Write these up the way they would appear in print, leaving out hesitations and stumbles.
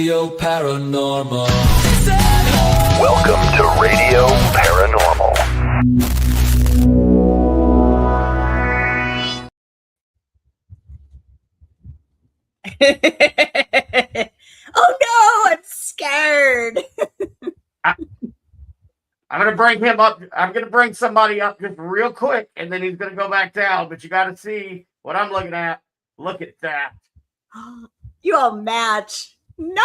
Radio Paranormal. Welcome to Radio Paranormal. Oh no, I'm scared. I'm going to bring him up. I'm going to bring somebody up just real quick, and then he's going to go back down. But you got to see what I'm looking at. Look at that. You all match. No.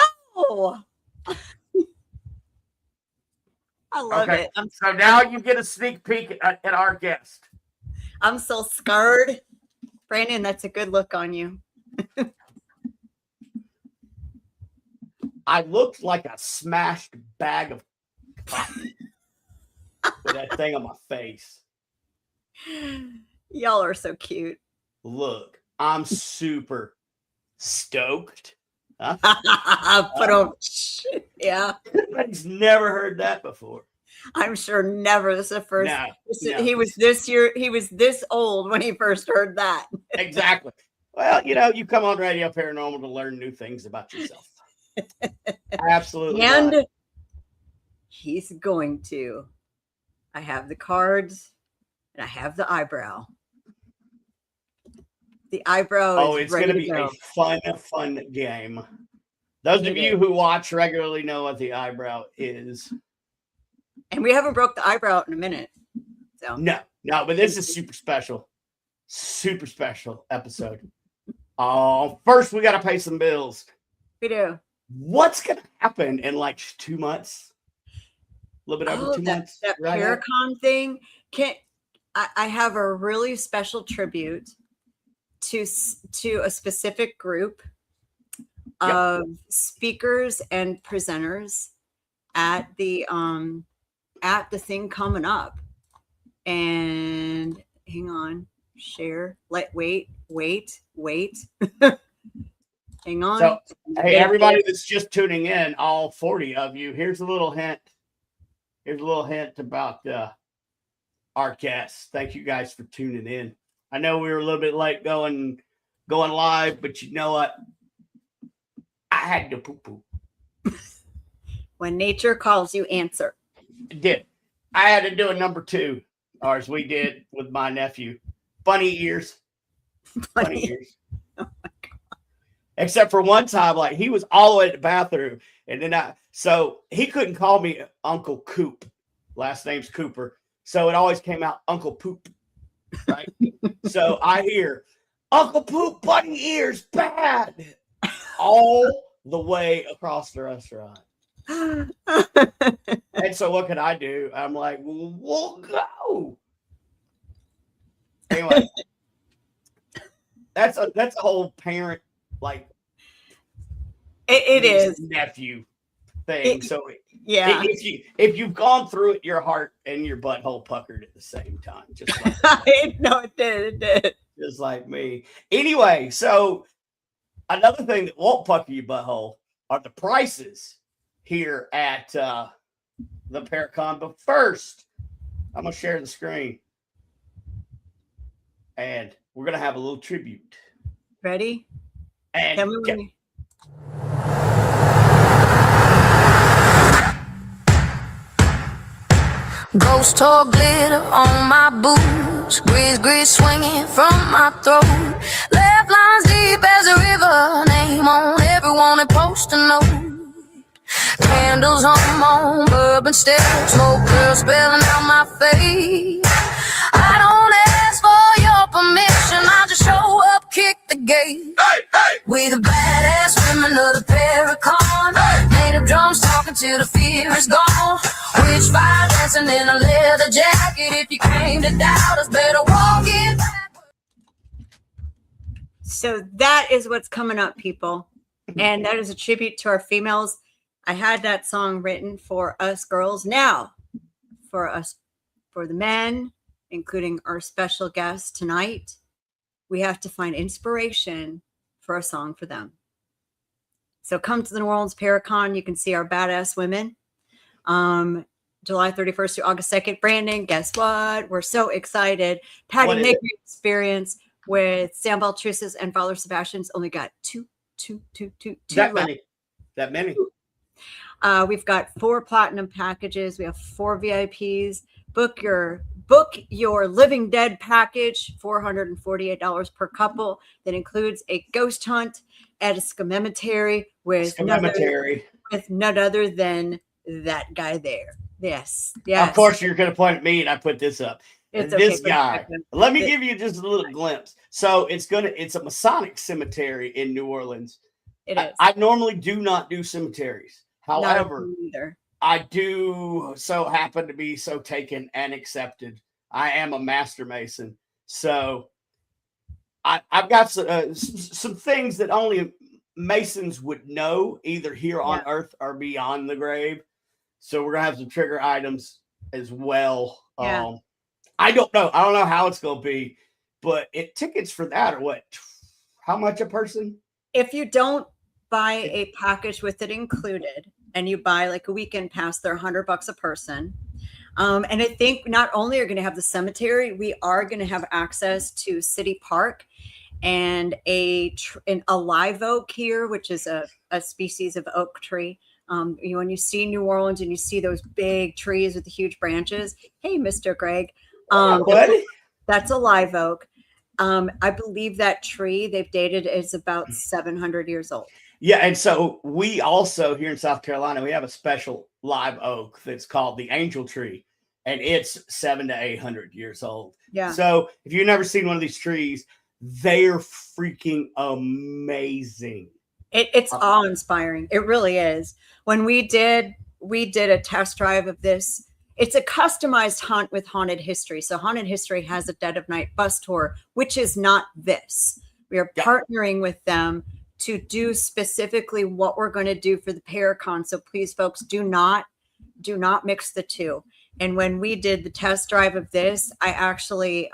I love it. So now you get a sneak peek at our guest. I'm so scared. Brandon, that's a good look on you. I looked like a smashed bag of cotton with that thing on my face. Y'all are so cute. Look, I'm super stoked. Huh? Put on. Yeah. He's never heard that before. I'm sure never. This is the first. No. He was this old when he first heard that. Exactly. Well, you come on Radio Paranormal to learn new things about yourself. Absolutely. And right. He's going to. I have the cards and I have the eyebrow. The eyebrow it's going to be a fun game. Those of you who watch regularly know what the eyebrow is. And we haven't broke the eyebrow in a minute. So No, but this is super special episode. First we got to pay some bills. We do. What's going to happen in like 2 months? A little bit over 2 months. That right Paracon thing. I have a really special tribute to a specific group of speakers and presenters at the thing coming up. And hang on, share. Wait. Hang on. So, hey, everybody that's just tuning in, all 40 of you, here's a little hint. Here's a little hint about our guests. Thank you guys for tuning in. I know we were a little bit late going live, but you know what? I had to poo-poo. When nature calls you, answer. It did. I had to do a number 2, or as we did with my nephew. Bunny ears. Bunny ears. Oh my God. Except for one time, like he was all the way at the bathroom, and then so he couldn't call me Uncle Coop. Last name's Cooper, so it always came out Uncle Poop. Right? So I hear Uncle Poop, bunny ears, bad, all the way across the restaurant. And so what could I do? I'm like, we'll go. Anyway, that's a whole parent like it is nephew thing. So yeah, if you've gone through it, your heart and your butthole puckered at the same time. Just like it did. Just like me. Anyway, so another thing that won't pucker your butthole are the prices here at the Paracon. But first, I'm gonna share the screen, and we're gonna have a little tribute. Ready? And Tell me when you... Ghost talk glitter on my boots, grizz swinging from my throat. Left lines deep as a river, name on everyone and post a note. Candles on bourbon stairs, smoke girl spelling out my face. I don't ask for your permission, I just show up, kick the gate. Hey! We the badass women of the Paracon. Native drums talking till the fear is gone. Witch fire dancing in a leather jacket. If you came to doubt us, better walk it back. So that is what's coming up, people. And that is a tribute to our females. I had that song written for us girls. Now, for the men, including our special guest tonight, we have to find inspiration for a song for them. So come to the New Orleans Paracon. You can see our badass women. July 31st to August 2nd. Brandon, guess what? We're so excited. Patty Maker experience with Sam Baltrusis and Father Sebastian's only got two that left. many. that many. We've got 4 platinum packages. We have 4 VIPs. Book your Living Dead package, $448 per couple. That includes a ghost hunt at a cemetery with none other than that guy there. Yes. Of course, you're going to point at me, and I put this up. It's this okay, guy. Let me give you just a little glimpse. So it's a Masonic cemetery in New Orleans. It is. I normally do not do cemeteries. However, I do so happen to be so taken and accepted. I am a master mason. So I've got some things that only Masons would know, either here on Earth or beyond the grave. So we're going to have some trigger items as well. Yeah. I don't know. I don't know how it's going to be, but tickets for that are what? How much a person? If you don't buy a package with it included and you buy like a weekend pass, they're $100 a person. And I think not only are you going to have the cemetery, we are going to have access to City Park and a live oak here, which is a species of oak tree. When you see New Orleans and you see those big trees with the huge branches, hey, Mr. Greg, that's a live oak. I believe that tree they've dated is about 700 years old. Yeah, and so we also here in South Carolina, we have a special live oak that's called the angel tree, and it's 700 to 800 years old. Yeah. So if you've never seen one of these trees, they're freaking amazing. It's awe-inspiring. It really is. When we did a test drive of this, it's a customized hunt with Haunted History. So Haunted History has a Dead of Night bus tour, which is not this. We are partnering with them to do specifically what we're going to do for the Paracon. So please, folks, do not mix the two. And when we did the test drive of this, I actually,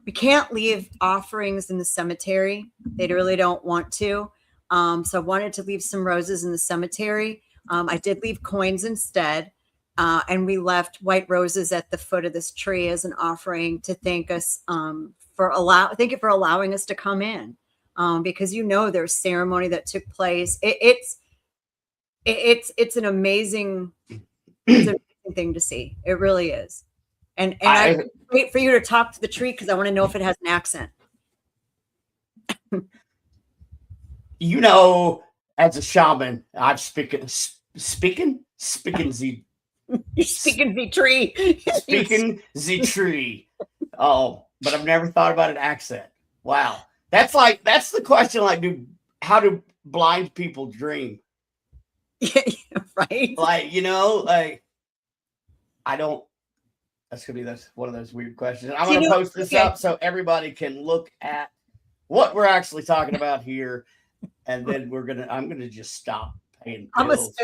we can't leave offerings in the cemetery. They really don't want to. So I wanted to leave some roses in the cemetery. I did leave coins instead. And we left white roses at the foot of this tree as an offering to thank us thank you for allowing us to come in. Because there's ceremony that took place. It's an amazing thing to see. It really is. And I wait for you to talk to the tree because I want to know if it has an accent. As a shaman, I've speaking the You're speaking the tree. Speaking the tree. Oh, but I've never thought about an accent. Wow. That's the question. How do blind people dream? Right. I don't, that's going to be one of those weird questions. I'm going to post this up so everybody can look at what we're actually talking about here. And then I'm going to just stop paying bills.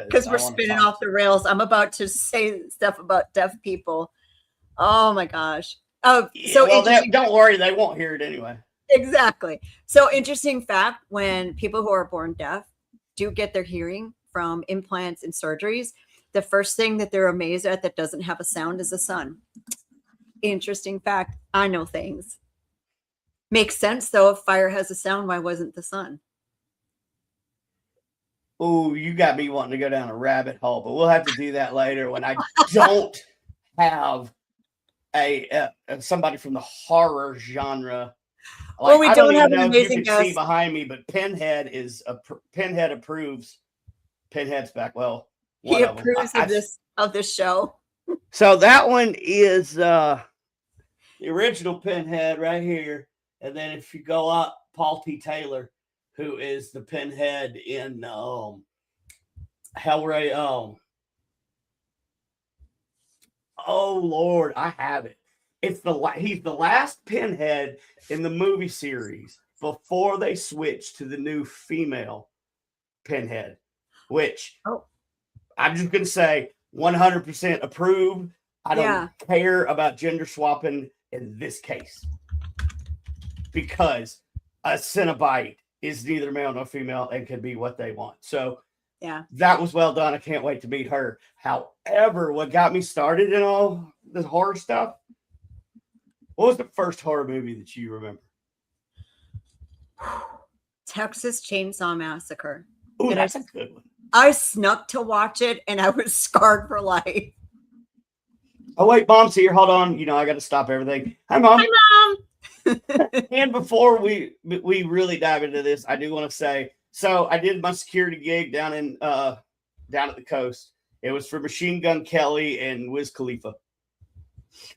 Because we're spinning off the rails. I'm about to say stuff about deaf people. Oh my gosh. Oh, don't worry. They won't hear it anyway. Exactly. So interesting fact, when people who are born deaf do get their hearing from implants and surgeries, the first thing that they're amazed at that doesn't have a sound is the sun. Interesting fact. I know things. Makes sense though. If fire has a sound, why wasn't the sun? Oh, you got me wanting to go down a rabbit hole, but we'll have to do that later when I don't have somebody from the horror genre. Well, we don't have an amazing guest. See behind me, but Pinhead Pinhead approves. Pinhead's back. Well, he approves of this show. So that one is the original Pinhead right here, and then if you go up, Paul T. Taylor, who is the Pinhead in Hellraiser. Oh Lord, I have it. He's the last Pinhead in the movie series before they switch to the new female Pinhead, which I'm just going to say 100% approve. I don't care about gender swapping in this case because a Cenobite is neither male nor female and can be what they want. So that was well done. I can't wait to meet her. However, what got me started in all this horror stuff, what was the first horror movie that you remember? Texas Chainsaw Massacre. Ooh, And that's a good one. I snuck to watch it, and I was scarred for life. Oh wait, Mom's here. Hold on. I got to stop everything. Hi, Mom. Hi, Mom. And before we really dive into this, I do want to say, so I did my security gig down at the coast. It was for Machine Gun Kelly and Wiz Khalifa.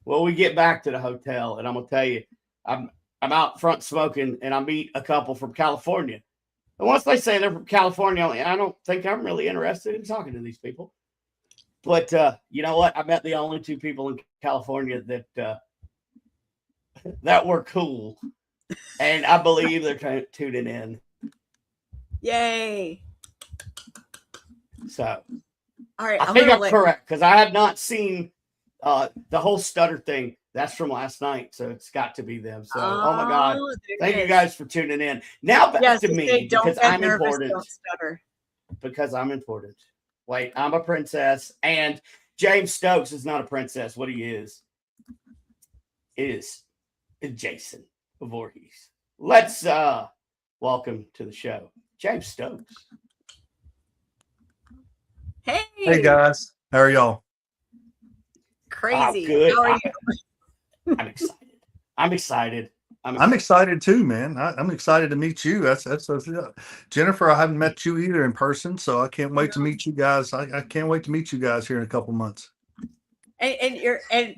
Well, we get back to the hotel, and I'm gonna tell you, I'm out front smoking, and I meet a couple from California. And once they say they're from California, I don't think I'm really interested in talking to these people. But you know what? I met the only two people in California that were cool, and I believe they're tuning in. Yay! So, all right, I think I'm correct because I have not seen the whole stutter thing. That's from last night, so it's got to be them. So, oh my God, thank you guys for tuning in. Now back to me because I'm important. Don't stutter. Because I'm important. Wait, I'm a princess, and James Stokes is not a princess. What he is Jason Voorhees. Let's welcome to the show, James Stokes. Hey guys, how are y'all? Crazy. Good. How are you? I'm excited. I'm excited too, man. I'm excited to meet you. That's Jennifer. I haven't met you either in person, so I can't wait to meet you guys. I can't wait to meet you guys here in a couple months. I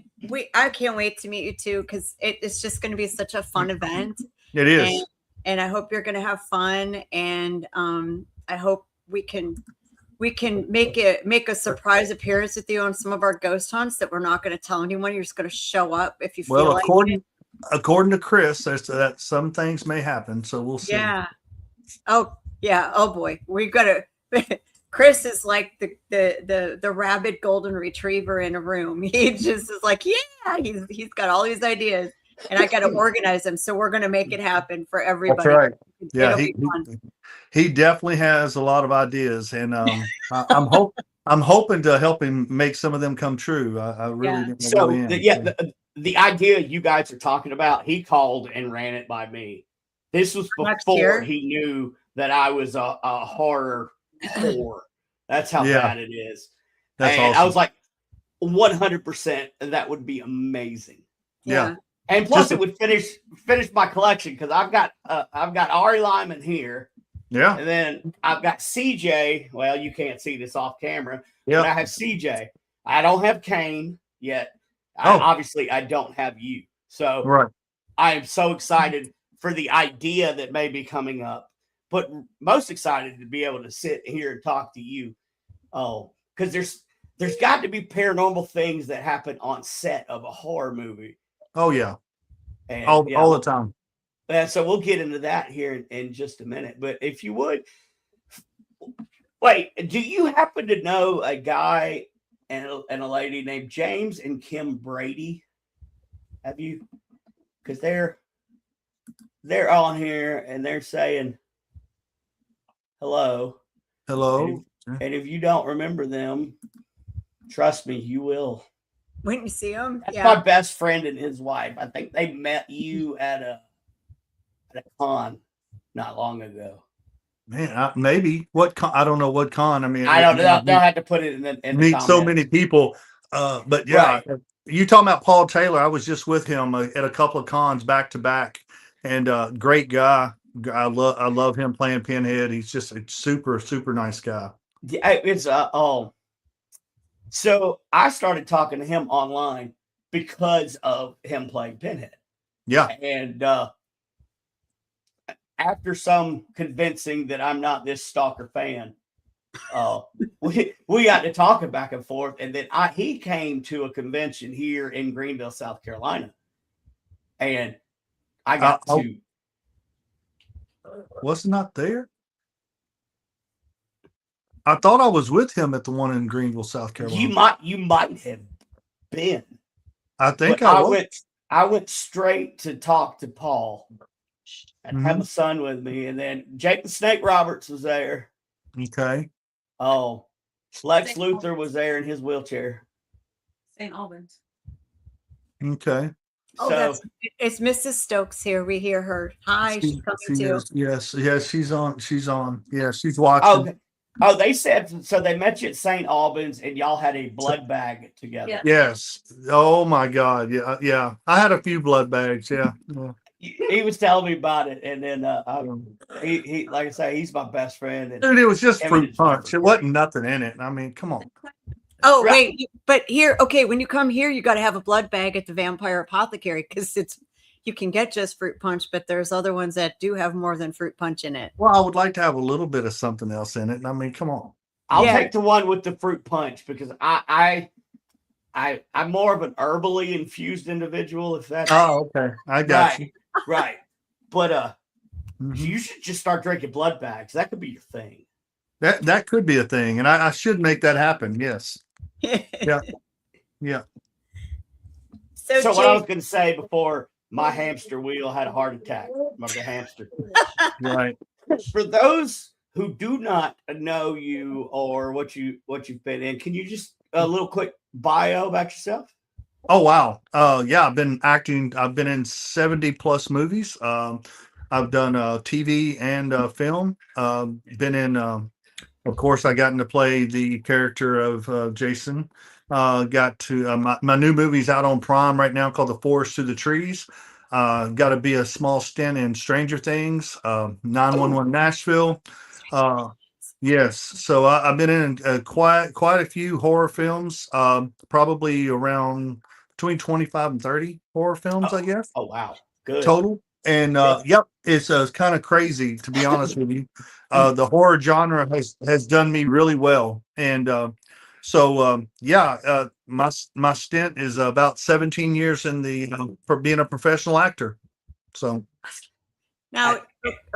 can't wait to meet you too, because it's just going to be such a fun event. It is, and I hope you're going to have fun, and I hope we can make a surprise appearance with you on some of our ghost hunts that we're not going to tell anyone. You're just going to show up if you feel like it. According to Chris, that some things may happen, so we'll see. Yeah. Oh yeah. Oh boy, we've got to. Chris is like the rabid golden retriever in a room. He just is like, yeah, he's got all these ideas, and I got to organize them. So we're going to make it happen for everybody. That's right. Yeah, he definitely has a lot of ideas, and I'm hoping to help him make some of them come true. I really the idea you guys are talking about, he called and ran it by me. This was before he knew that I was a horror whore. That's how bad it is. That's and awesome. I was like, 100%. That would be amazing. Yeah. And plus, it would finish my collection because I've got Ari Lyman here. Yeah. And then I've got CJ. Well, you can't see this off camera. Yeah. But I have CJ. I don't have Kane yet. Obviously, I don't have you. So right. I am so excited for the idea that may be coming up, but most excited to be able to sit here and talk to you. Oh, because there's got to be paranormal things that happen on set of a horror movie. Oh yeah, and, all the time. So we'll get into that here in just a minute. But if you would, wait, do you happen to know a guy and a lady named James and Kim Brady? Have you? Because they're on here and they're saying hello. Hello. And if you don't remember them, trust me, you will. When you see them, that's my best friend and his wife. I think they met you at a con not long ago. Man, maybe what con? I don't know what con. I mean, I don't know. They'll have to put it in meet so many people. But yeah, you talking about Paul Taylor? I was just with him at a couple of cons back to back, and great guy. I love him playing Pinhead. He's just a super nice guy. Yeah, it's So I started talking to him online because of him playing Pinhead. Yeah, and after some convincing that I'm not this stalker fan, we got to talking back and forth, and then he came to a convention here in Greenville, South Carolina, and I got to. Was not there? I thought I was with him at the one in Greenville, South Carolina. You might have been. I think I went straight to talk to Paul and have a son with me, and then Jake the Snake Roberts was there. Okay. Oh, Lex Luthor was there in his wheelchair. St. Albans. Okay. Oh, So it's Mrs. Stokes here. We hear her. Hi, she's coming She too. is. Yes, she's on. She's on. Yeah, she's watching. they said so. They met you at St. Albans, and y'all had a blood bag together. Yeah. Yes. Oh my God. Yeah. I had a few blood bags. Yeah. He was telling me about it, and then he like I say, he's my best friend. And Dude, it was just him and fruit his wife punch. are It wasn't nothing in it. I mean, come on. Oh, Right. wait, but here, okay, when you come here, you got to have a blood bag at the Vampire Apothecary because you can get just fruit punch, but there's other ones that do have more than fruit punch in it. Well, I would like to have a little bit of something else in it. I mean, come on. I'll Yeah. take the one with the fruit punch because I'm more of an herbally infused individual. If that's Oh, okay. I got you. right. But Mhm. you should just start drinking blood bags. That could be your thing. That could be a thing, and I should make that happen. Yes. Yeah. So what I was going to say before my hamster wheel had a heart attack. My hamster. Right. For those who do not know you or what you've been in, can you just a little quick bio about yourself? Oh wow. Yeah, I've been acting. I've been in 70 plus movies. I've done TV and film. Been in. Of course, I got to play the character of Jason. Got to my new movie's out on Prime right now called The Forest Through the Trees. Got to be a small stint in Stranger Things, 911 Nashville. Yes, so I've been in quite a few horror films. Probably around between 25 and 30 horror films, I guess. Oh wow, good Total. And yep, it's kind of crazy to be honest with you. The horror genre has done me really well, and my stint is about 17 years in the for being a professional actor. So Now,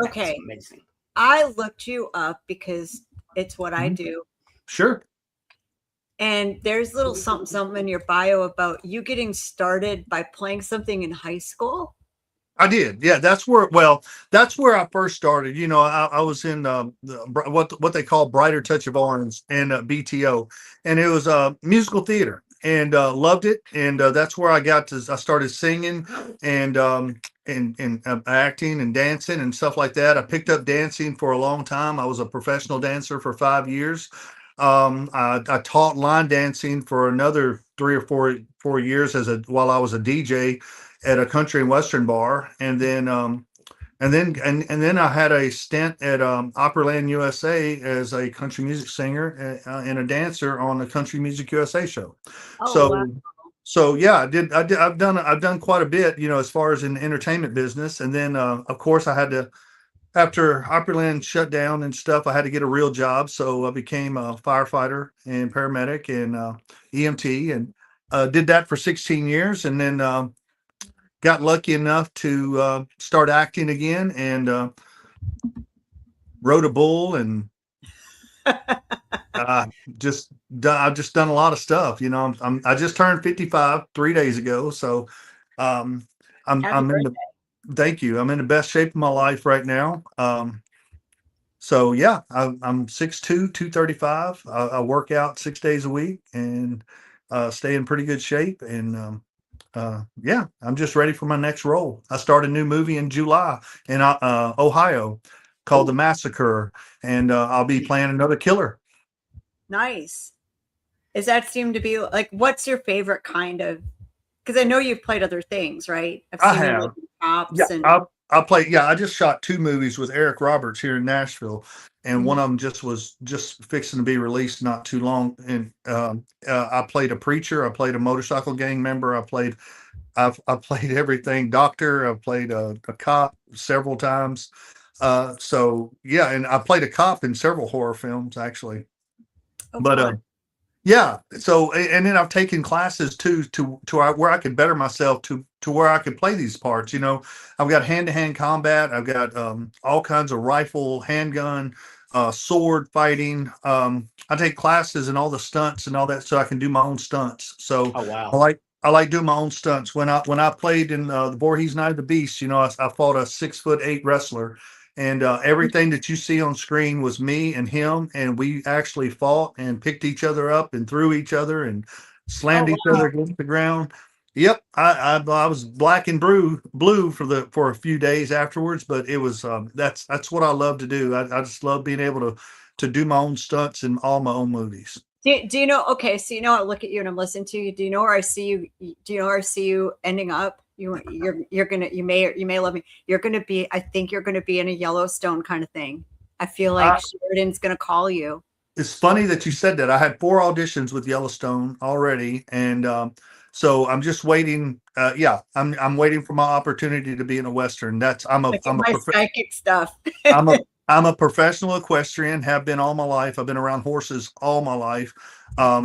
okay, amazing. I looked you up because it's what I do. sure. And there's little something in your bio about you getting started by playing something in high school. I did. Yeah, that's where I first started. You know, I was in what they call Brighter Touch of Orange and BTO, and it was musical theater, and loved it. And that's where I started singing and acting and dancing and stuff like that. I picked up dancing for a long time. I was a professional dancer for 5 years. I taught line dancing for another 3 or 4 years while I was a DJ at a country and western bar, and then I had a stint at Opryland USA as a country music singer and a dancer on the Country Music USA show. Oh, wow. So yeah, I've done quite a bit, you know, as far as in the entertainment business, and then of course I had to. After Opryland shut down and stuff, I had to get a real job, so I became a firefighter and paramedic and EMT, and did that for 16 years, and then got lucky enough to start acting again, and rode a bull, and I've just done a lot of stuff. You know, I just turned 55 3 days ago, so I'm in the. Thank you. I'm in the best shape of my life right now. So yeah, I'm 6'2", 235. I work out 6 days a week and stay in pretty good shape. And yeah, I'm just ready for my next role. I start a new movie in July in Ohio called The Massacre, and I'll be playing another killer. Nice. Does that seem to be like, what's your favorite kind of? Because I know you've played other things, right? I have. You, like, cops Yeah, and I play. Yeah, I just shot 2 movies with Eric Roberts here in Nashville, and one of them was just fixing to be released not too long. And I played a preacher. I played a motorcycle gang member. I played everything. Doctor. I played a cop several times. So yeah, and I played a cop in several horror films actually. oh, But fun. yeah. So, and then I've taken classes too to where I could better myself to where I could play these parts. You know, I've got hand-to-hand combat. I've got all kinds of rifle, handgun, sword fighting. I take classes and all the stunts and all that, so I can do my own stunts. So Oh wow. I like doing my own stunts. When I played in the Voorhees Night of the Beast, you know, I fought a 6'8" wrestler. And everything that you see on screen was me and him, and we actually fought and picked each other up and threw each other and slammed each other against the ground. Yep, I was black and blue for a few days afterwards, but it was that's what I love to do. I just love being able to do my own stunts in all my own movies. Do you know? Okay, so I look at you and I'm listening to you. Do you know where I see you? Do you know where I see you ending up? You're gonna you may love me. You're gonna be. I think you're gonna be in a Yellowstone kind of thing. I feel like Sheridan's gonna call you. It's funny that you said that. I had 4 auditions with Yellowstone already, and so I'm just waiting. Yeah, I'm waiting for my opportunity to be in a Western. My psychic stuff. I'm a professional equestrian, have been all my life. I've been around horses all my life.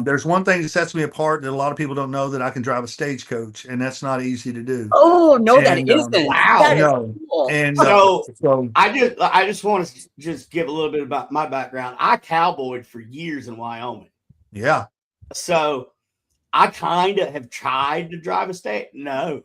There's one thing that sets me apart that a lot of people don't know, that I can drive a stagecoach, and that's not easy to do. Oh no, that isn't. Wow. That is No. cool. And So I just want to just give a little bit about my background. I cowboyed for years in Wyoming. yeah, So I kind of have tried to drive a state. No,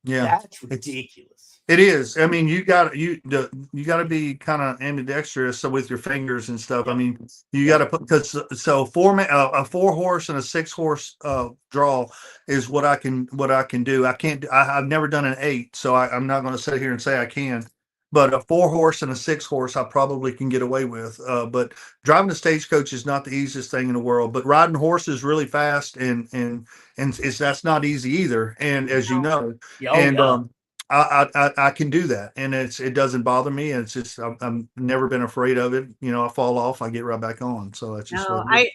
yeah. that's ridiculous. It is. I mean, you got to be kind of ambidextrous with your fingers and stuff. I mean, you got to put, because so a 4-horse and a 6-horse draw is what I can do. I've never done an 8, so I'm not going to sit here and say I can. But a 4-horse and a 6-horse, I probably can get away with. But driving a stagecoach is not the easiest thing in the world. But riding horses really fast and that's not easy either. And as you know, I can do that, and it doesn't bother me. And it's just I'm never been afraid of it. You know, I fall off, I get right back on. So that's just I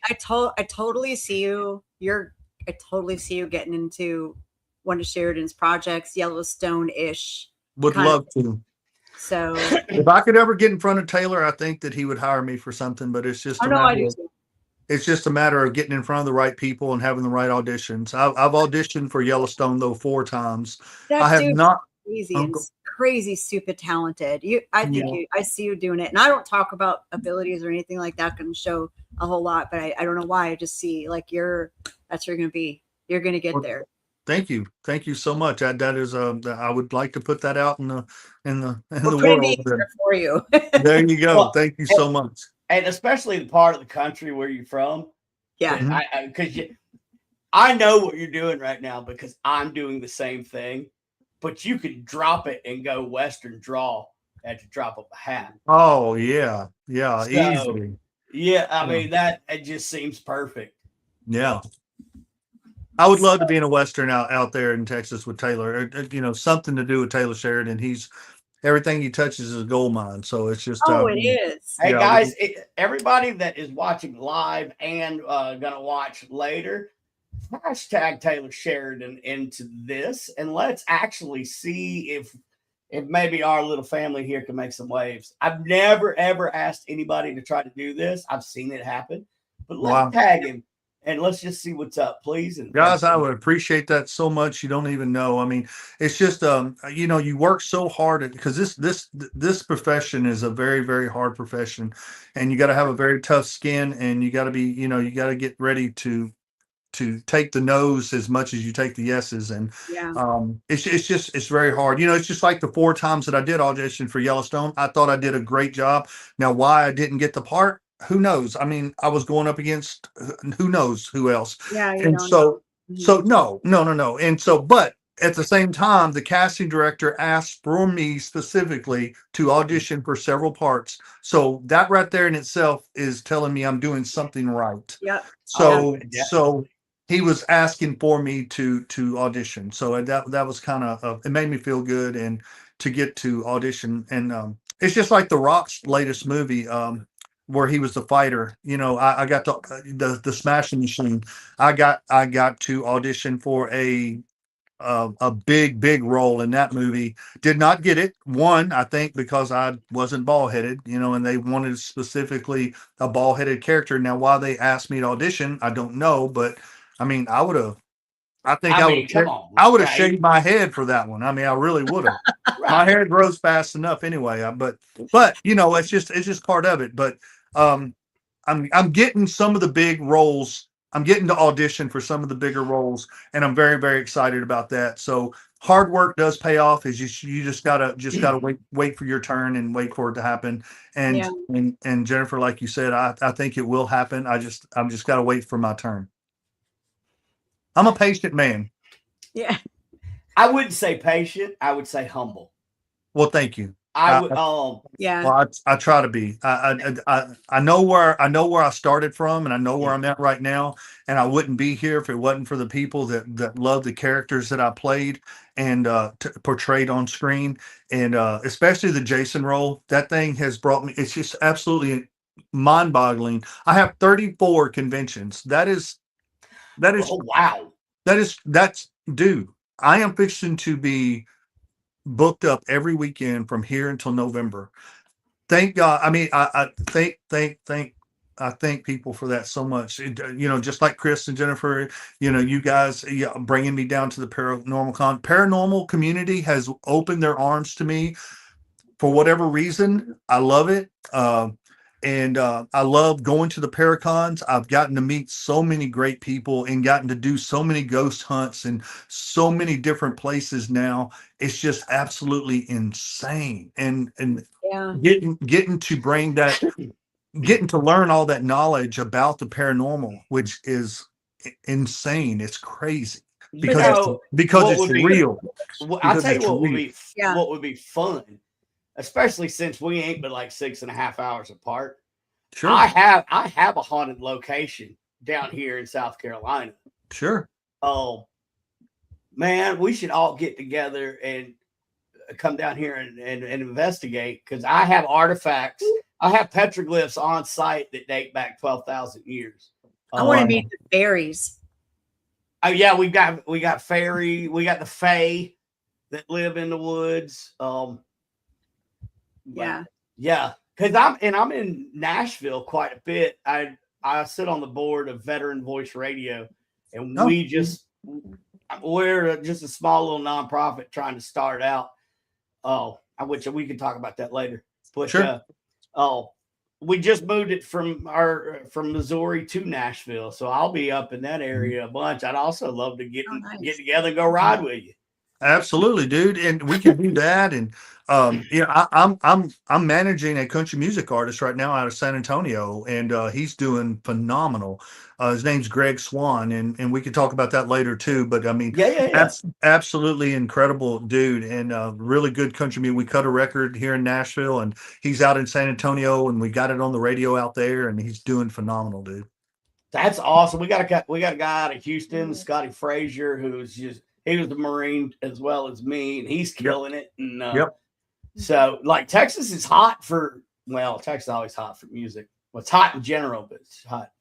totally see you. I totally see you getting into one of Sheridan's projects, Yellowstone-ish. would love to. So if I could ever get in front of Taylor, I think that he would hire me for something. But it's just it's just a matter of getting in front of the right people and having the right auditions. I've auditioned for Yellowstone though 4 times. That I have not. Crazy and crazy, stupid talented. I see you doing it, and I don't talk about abilities or anything like that. Can show a whole lot, but I don't know why. I just see like that's where you're gonna be. You're gonna get there. Thank you so much. That is I would like to put that out in the We'll world for you. There you go. Well, thank you so much. And especially the part of the country where you're from. Yeah, because I know what you're doing right now, because I'm doing the same thing. But you could drop it and go Western draw at the drop of a hat. Oh yeah, easily. Yeah, I mean that it just seems perfect. Yeah, I would love to be in a Western out there in Texas with Taylor. You know, something to do with Taylor Sheridan. Everything he touches is a gold mine. So it's just it is. Hey guys, everybody that is watching live and gonna watch later, hashtag Taylor Sheridan into this, and let's actually see if maybe our little family here can make some waves. I've never ever asked anybody to try to do this. I've seen it happen, but let's tag him and let's just see what's up, please. And guys, I would appreciate that so much. You don't even know. I mean, it's just you know, you work so hard because this profession is a very, very hard profession, and you got to have a very tough skin, and you got to be, you know, you got to get ready to take the no's as much as you take the yeses. And it's very hard. You know, it's just like the 4 times that I did audition for Yellowstone. I thought I did a great job. Now, why I didn't get the part, who knows? I mean, I was going up against who knows who else. Yeah. And so no. And so, but at the same time, the casting director asked for me specifically to audition for several parts. So that right there in itself is telling me I'm doing something right. Yep. So he was asking for me to audition. So that was kind of, it made me feel good, and to get to audition. And it's just like The Rock's latest movie, where he was the fighter. You know, I got the Smashing Machine. I got to audition for a big role in that movie. Did not get it. One, I think because I wasn't bald-headed, you know, and they wanted specifically a bald-headed character. Now, why they asked me to audition, I don't know, but I mean, I would have shaved my head for that one. I mean, I really would have. My hair grows fast enough anyway. But you know, it's just part of it. But I'm getting some of the big roles. I'm getting to audition for some of the bigger roles, and I'm very, very excited about that. So hard work does pay off. Is you just gotta wait for your turn and wait for it to happen. And Jennifer, like you said, I think it will happen. I'm just gotta wait for my turn. I'm a patient man. Yeah. I wouldn't say patient. I would say humble. Well, thank you. I would. Yeah. Well, I try to be. I know where I started from, and I know where I'm at right now. And I wouldn't be here if it wasn't for the people that love the characters that I played and portrayed on screen, and especially the Jason role. That thing has brought me. It's just absolutely mind-boggling. I have 34 conventions. That is. Oh, wow. That's dude. I am fixing to be booked up every weekend from here until November. Thank God. I mean, I thank people for that so much. Just like Chris and Jennifer, you guys bringing me down to the paranormal community has opened their arms to me for whatever reason. I love it. And I love going to the Paracons. I've gotten to meet so many great people and gotten to do so many ghost hunts in so many different places now. It's just absolutely insane. And Yeah. getting to bring that, getting to learn all that knowledge about the paranormal, which is insane. It's crazy because it's real. I'll tell you what Yeah. what would be fun, especially since we ain't but like 6.5 hours apart. Sure. I have a haunted location down here in South Carolina. Sure. Oh man, we should all get together and come down here and investigate, because I have artifacts. I have petroglyphs on site that date back 12,000 years. I want to meet the fairies. Oh yeah, we got fairy, we got the fae that live in the woods. Yeah. Yeah, because I'm in Nashville quite a bit. I sit on the board of Veteran Voice Radio, and we're just a small little nonprofit trying to start out. Which we can talk about that later. But sure. We just moved it from Missouri to Nashville, so I'll be up in that area a bunch. I'd also love to get together and go ride with you. Absolutely, dude, and we can do that. And I'm managing a country music artist right now out of San Antonio, and he's doing phenomenal. His name's Greg Swan, and we could talk about that later too. But I mean, absolutely incredible dude, and really good country music. We cut a record here in Nashville, and he's out in San Antonio, and we got it on the radio out there, and he's doing phenomenal, dude. That's awesome. We got a guy out of Houston, Scotty Frazier, he was the Marine as well as me, and he's killing it. And so, like, Texas is hot Texas is always hot for music. Well, it's hot in general, but it's hot.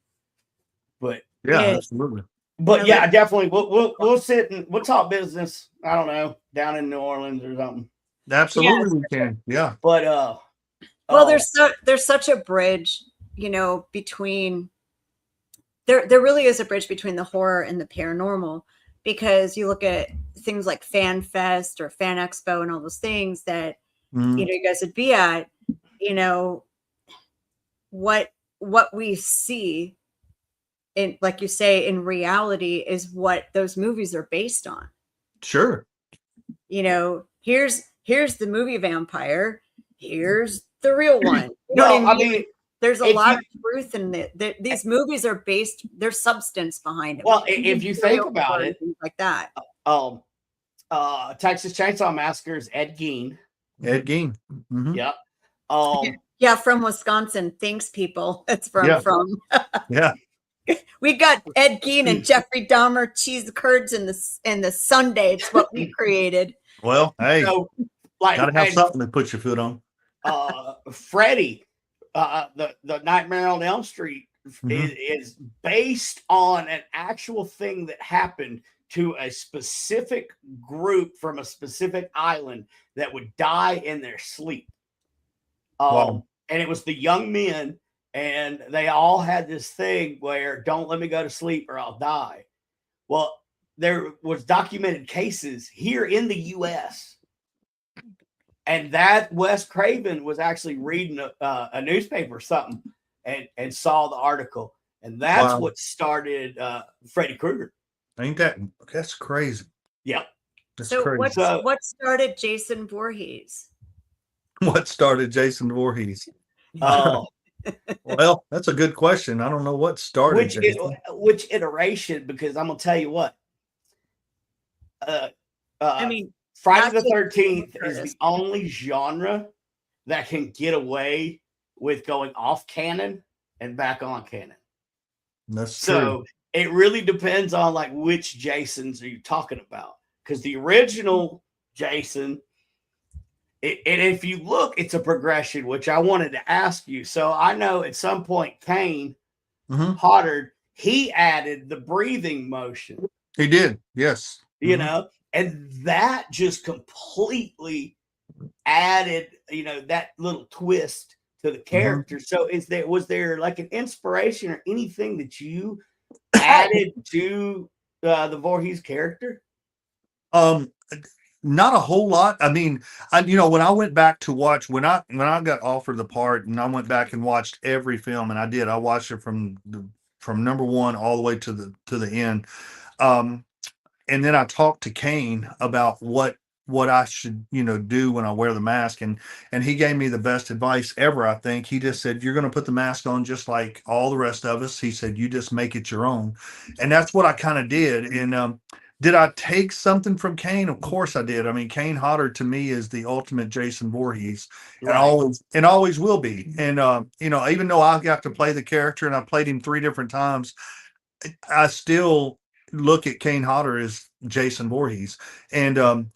But absolutely. But yeah, definitely. We'll sit and we'll talk business. I don't know, down in New Orleans or something. Absolutely, we can. Yeah. But well, there's such a bridge, between. There really is a bridge between the horror and the paranormal. Because you look at things like Fan Fest or Fan Expo and all those things that you guys would be at, what we see in, like you say, in reality is what those movies are based on. Sure. Here's the movie vampire. Here's the real one. I mean, there's a lot of truth in it. These movies are based, there's substance behind it. Well, if you think about it, things like that. Texas Chainsaw Massacre is Ed Gein. Ed Gein. Mm-hmm. Yep. From Wisconsin. Thanks, people. It's from. Yeah. We got Ed Gein and Jeffrey Dahmer cheese curds in the Sunday. It's what we created. Well, hey, gotta have something to put your foot on. Freddy. The Nightmare on Elm Street is based on an actual thing that happened to a specific group from a specific island that would die in their sleep. And it was the young men, and they all had this thing where, don't let me go to sleep or I'll die. Well, there was documented cases here in the U.S., and that Wes Craven was actually reading a newspaper or something and saw the article. And that's what started Freddy Krueger. Ain't that's crazy. Yeah. That's so crazy. What started Jason Voorhees? What started Jason Voorhees? Oh. Well, that's a good question. I don't know what started which iteration, because I'm going to tell you what. I mean, Friday the that's what 13th is Curtis. the only genre that can get away with going off canon and back on canon. That's So true. it really depends on like which Jasons are you talking about? Because the original Jason, and if you look, it's a progression, which I wanted to ask you. So I know at some point Kane Hodder, he added the breathing motion. He did, yes. You know, and that just completely added, you know, that little twist to the character. So was there like an inspiration or anything that you added to the Voorhees character? Not a whole lot. I mean, when I went back to watch when I got offered the part, and I went back and watched every film, and I watched it from number one all the way to the end. And then I talked to Kane about what I should, do when I wear the mask. And he gave me the best advice ever, I think. He just said, you're going to put the mask on just like all the rest of us. He said, you just make it your own. And that's what I kind of did. And did I take something from Kane? Of course I did. I mean, Kane Hodder to me is the ultimate Jason Voorhees, and always will be. And even though I got to play the character and I played him 3 different times, I still look at Kane Hodder as Jason Voorhees. And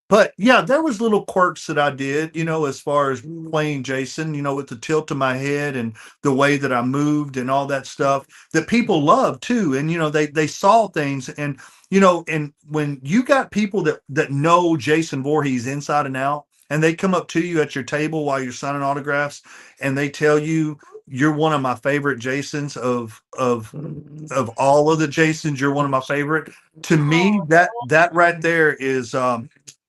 but yeah, there was little quirks that I did, as far as playing Jason, with the tilt of my head and the way that I moved and all that stuff that people love too. And they saw things, and and when you got people that know Jason Voorhees inside and out, and they come up to you at your table while you're signing autographs, and they tell you you're one of my favorite Jasons of all of the Jasons, you're one of my favorite. To me, that right there is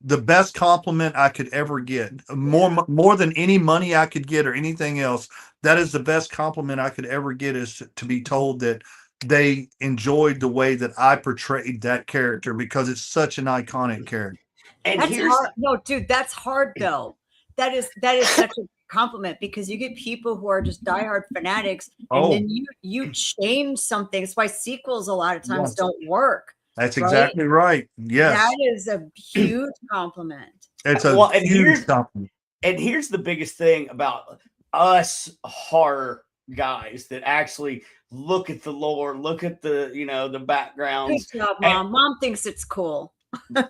the best compliment I could ever get. More than any money I could get or anything else. That is the best compliment I could ever get, is to be told that they enjoyed the way that I portrayed that character, because it's such an iconic character. And that's hard. No, dude, that's hard though. That is such a compliment, because you get people who are just diehard fanatics, and then you change something. That's why sequels a lot of times don't work. That's exactly right. Yes, that is a huge compliment. It's a huge compliment. And here's the biggest thing about us horror guys that actually look at the lore, look at the the backgrounds. Good job, Mom. Mom thinks it's cool.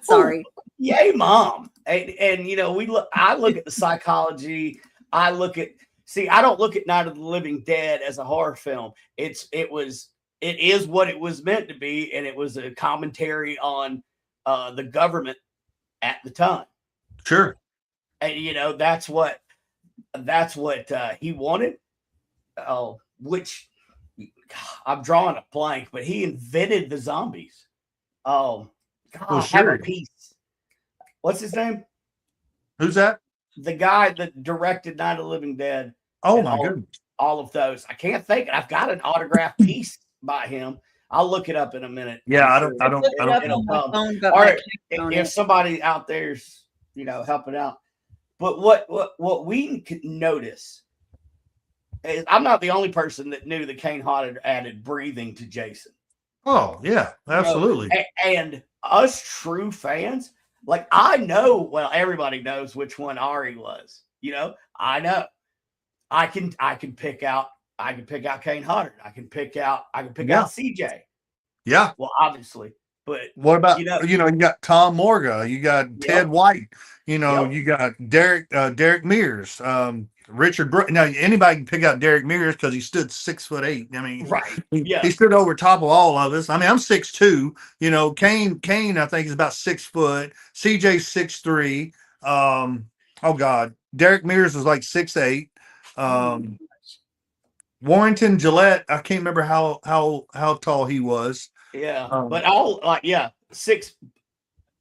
Sorry. Yay, Mom. And I look at the psychology. I don't look at Night of the Living Dead as a horror film. It is what it was meant to be, and it was a commentary on the government at the time. Sure. And that's what he wanted. Which I'm drawing a blank, but he invented the zombies. Oh, God, well, sure. Have a piece. What's his name? Who's that? The guy that directed Night of the Living Dead. Oh my goodness. All of those. I can't think. I've got an autographed piece by him. I'll look it up in a minute. Yeah, I don't. Or if somebody out there's, helping out. But what we can notice is I'm not the only person that knew that Kane Hodder added breathing to Jason. Oh yeah, absolutely. And us true fans, like I know, well, everybody knows which one Ari was. I know. I can pick out Kane Hodder. I can pick out CJ. Yeah. Well, obviously. But what about you got Tom Morga, you got Ted White, you got Derek Mears, Richard Brooks. Now anybody can pick out Derek Mears because he stood 6'8". I mean, right. He stood over top of all of us. I mean, I'm 6'2". Kane I think is about 6 foot. CJ's 6'3". Oh God, Derek Mears was like 6'8". Warrington Gillette, I can't remember how tall he was. Yeah, but all 6.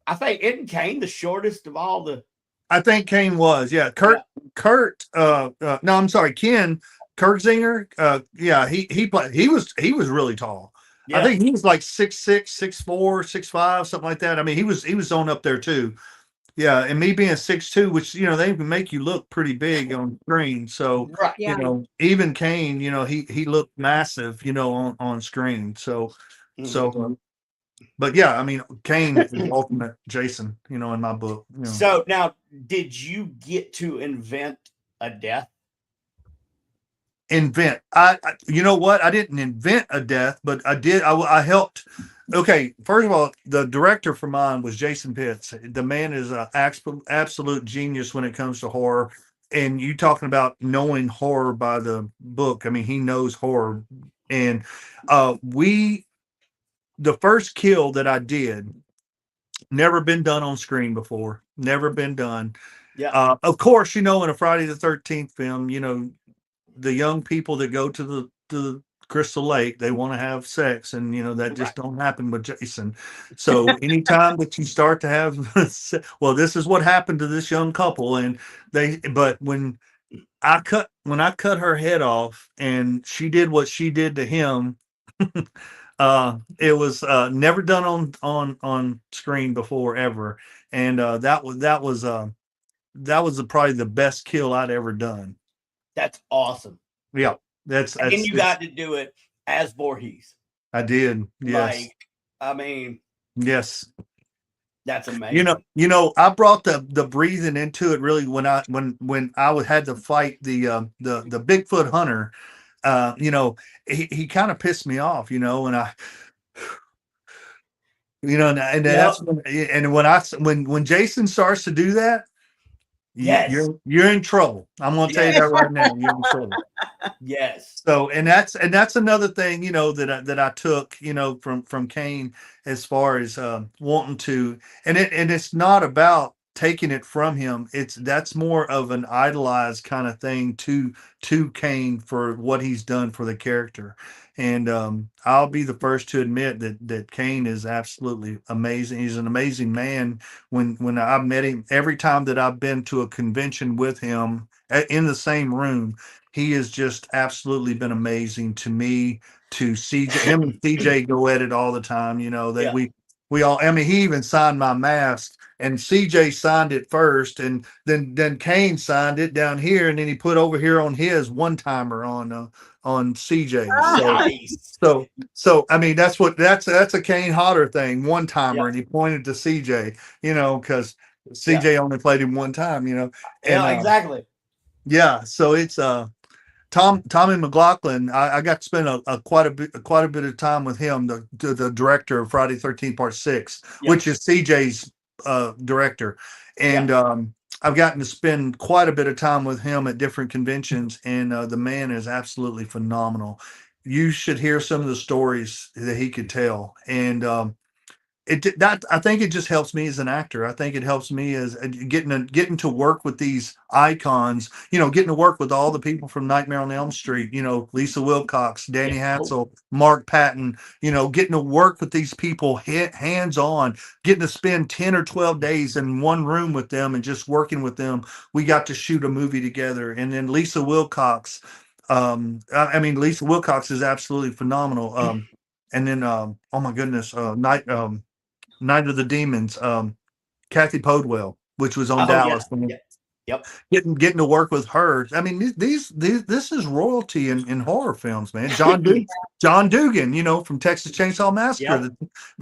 I think isn't Kane the shortest of all the? I think Kane was. Yeah, Ken Kurtzinger. He played. He was really tall. Yeah. I think he was like 6'6", 6'4", 6'5", something like that. I mean, he was on up there too. Yeah, and me being 6'2", which they can make you look pretty big on screen. So even Kane, he looked massive, on screen. So But yeah, I mean, Kane is the ultimate Jason, in my book. So now, did you get to invent a death? Invent. You know what? I didn't invent a death, but I did. I helped. Okay, first of all, the director for mine was Jason Pitts. The man is an absolute genius when it comes to horror. And you talking about knowing horror by the book. I mean, he knows horror. And the first kill that I did, never been done on screen before, never been done. Yeah. Of course, in a Friday the 13th film, the young people that go to the Crystal Lake, they want to have sex, and that just don't happen with Jason. So anytime that you start to have, well, this is what happened to this young couple, but when I cut her head off, and she did what she did to him, it was never done on screen before ever, and that was probably the best kill I'd ever done. That's awesome. Yeah, and you got to do it as Voorhees. I did. Yes. I mean, yes. That's amazing. I brought the breathing into it really when I had to fight the Bigfoot hunter. He kind of pissed me off, and I. That's when Jason starts to do that, yes, you're in trouble. I'm going to tell you that right now. You're in trouble. Yes. So, and that's another thing, that I took, from Kane, as far as wanting to, and it's not about taking it from him. That's more of an idolized kind of thing to Kane for what he's done for the character. And I'll be the first to admit that Kane is absolutely amazing. He's an amazing man. When I met him, every time that I've been to a convention with him in the same room, he has just absolutely been amazing to me. To CJ, him and CJ go at it all the time. We all. I mean, he even signed my mask, and CJ signed it first, and then Kane signed it down here, and then he put over here on his one timer on CJ. Nice. So I mean, that's a Kane Hodder thing, one timer, and he pointed to CJ, because CJ only played him one time, And, exactly. Yeah, so it's Tommy McLaughlin. I got to spend quite a bit of time with him, the director of Friday 13th Part 6, which is CJ's director, and I've gotten to spend quite a bit of time with him at different conventions, and the man is absolutely phenomenal. You should hear some of the stories that he could tell, and I think it just helps me as an actor. I think it helps me as getting to work with these icons, getting to work with all the people from Nightmare on Elm Street, Lisa Wilcox, Danny Hansel, Mark Patton, getting to work with these people hands on, getting to spend 10 or 12 days in one room with them and just working with them. We got to shoot a movie together. And then Lisa Wilcox, Lisa Wilcox is absolutely phenomenal. And then, oh my goodness, Night of the Demons, Kathy Podwell, which was on Dallas. Yep. Getting to work with her. I mean, this is royalty in horror films, man. John Dugan, from Texas Chainsaw Massacre.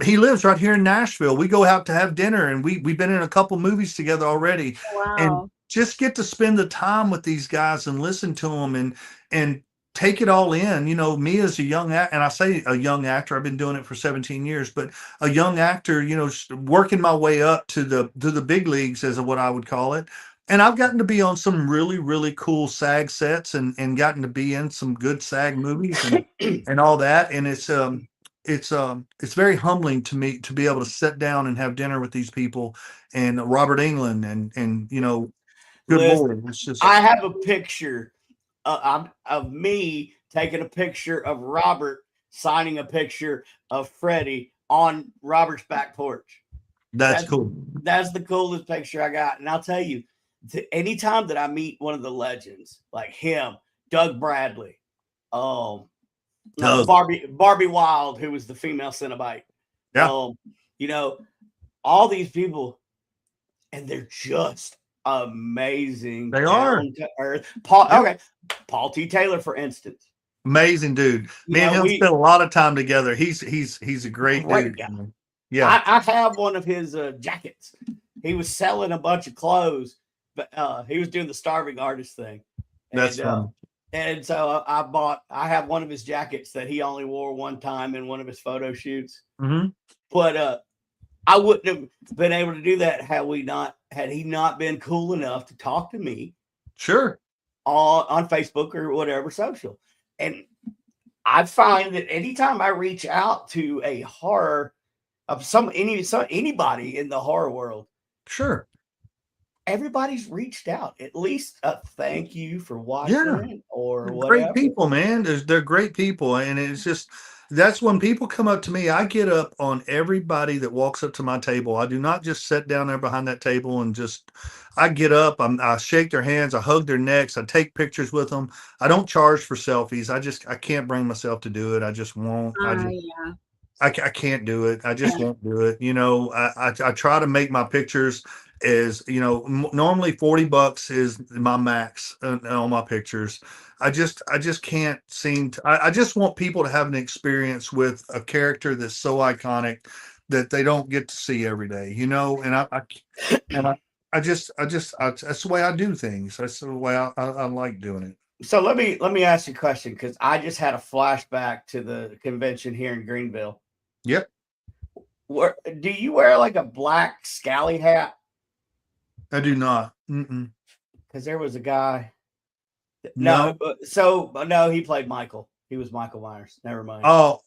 He lives right here in Nashville. We go out to have dinner, and we've been in a couple movies together already. Wow. And just get to spend the time with these guys and listen to them and take it all in. Me as a young actor, and I say a young actor, I've been doing it for 17 years, but a young actor, working my way up to the big leagues, as what I would call it. And I've gotten to be on some really, really cool SAG sets and gotten to be in some good SAG movies and all that. And it's very humbling to me to be able to sit down and have dinner with these people, and Robert Englund and good Lord. It's just, I have a picture of me taking a picture of Robert signing a picture of Freddie on Robert's back porch. That's cool. That's the coolest picture I got. And I'll tell you, anytime that I meet one of the legends like him, Doug Bradley, Barbie Wild, who was the female Cenobite. Yeah. All these people, and they're just amazing. They are. Paul T. Taylor, for instance. Amazing dude. Me and him spent a lot of time together. He's a great dude. Guy. Yeah. I have one of his jackets. He was selling a bunch of clothes, but he was doing the starving artist thing. That's and, funny. And so I have one of his jackets that he only wore one time in one of his photo shoots. Mm-hmm. But I wouldn't have been able to do that had he not been cool enough to talk to me. Sure. On Facebook or whatever social. And I find that anytime I reach out to a horror of anybody in the horror world, sure, everybody's reached out. At least a thank you for watching or they're whatever. great people, man. They're great people, and it's just that's when people come up to me. I get up on everybody that walks up to my table. I do not just sit down there behind that table and just. I get up. I shake their hands. I hug their necks. I take pictures with them. I don't charge for selfies. I can't bring myself to do it. I just won't. Yeah. I can't do it. I just won't do it. You know, I try to make my pictures as, you know, normally $40 is my max on my pictures. I just can't seem to, I just want people to have an experience with a character that's so iconic that they don't get to see every day, you know, and that's the way I do things. That's the way I like doing it. So let me ask you a question, because I just had a flashback to the convention here in Greenville. Yep. Do you wear like a black scally hat? I do not. Because there was a guy. No. No, he played Michael. He was Michael Myers. Never mind. Oh,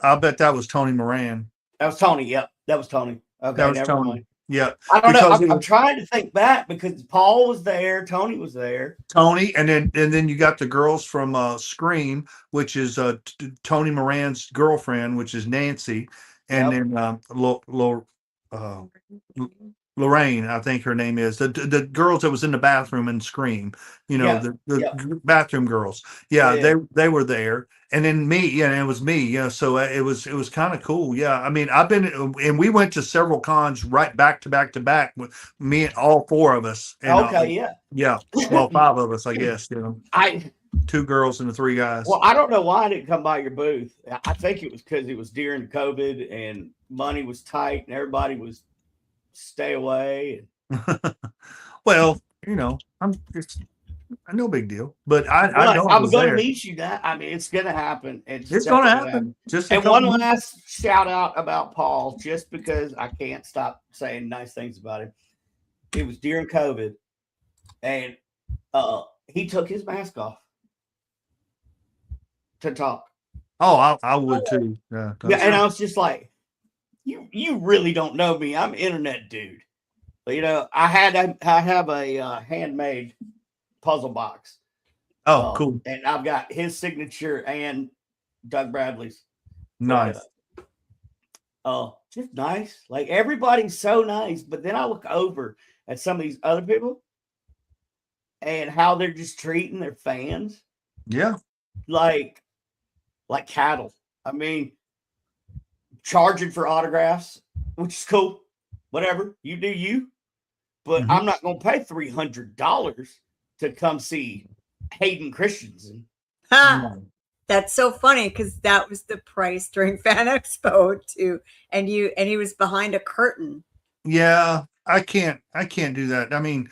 I bet that was Tony Moran. That was Tony. Yep, that was Tony. Okay, That was never Tony. mind. Yeah. I don't know. Because I'm trying to think back because Paul was there, Tony was there. Tony, and then you got the girls from Scream, which is Tony Moran's girlfriend, which is Nancy, and then Lorraine, I think her name is, the girls that was in the bathroom in Scream, you know, the bathroom girls. Yeah, they were there, and then me, yeah, it was me, yeah. So it was kind of cool. Yeah, I mean, and we went to several cons right back to back with me and all four of us. And, yeah. Well, five of us, I guess. You know, 2 girls and 3 guys. Well, I don't know why I didn't come by your booth. I think it was because it was during COVID and money was tight and everybody was stay away. Well, you know, it's no big deal, but I'm going to meet you. I mean, it's going to happen. It's going to happen. And one last shout out about Paul, just because I can't stop saying nice things about him. It was during COVID, and he took his mask off to talk. Oh, I would too. Yeah, and I was just like, you really don't know me. I'm an internet dude. But, you know, I have a handmade puzzle box. Oh, cool. And I've got his signature and Doug Bradley's. Nice. Just nice. Like, everybody's so nice. But then I look over at some of these other people and how they're just treating their fans. Yeah. Like cattle. I mean, charging for autographs, which is cool. Whatever. You do you. But I'm not going to pay $300 to come see Hayden Christensen. That's so funny because that was the price during Fan Expo too, and he was behind a curtain. Yeah, I can't do that. I mean,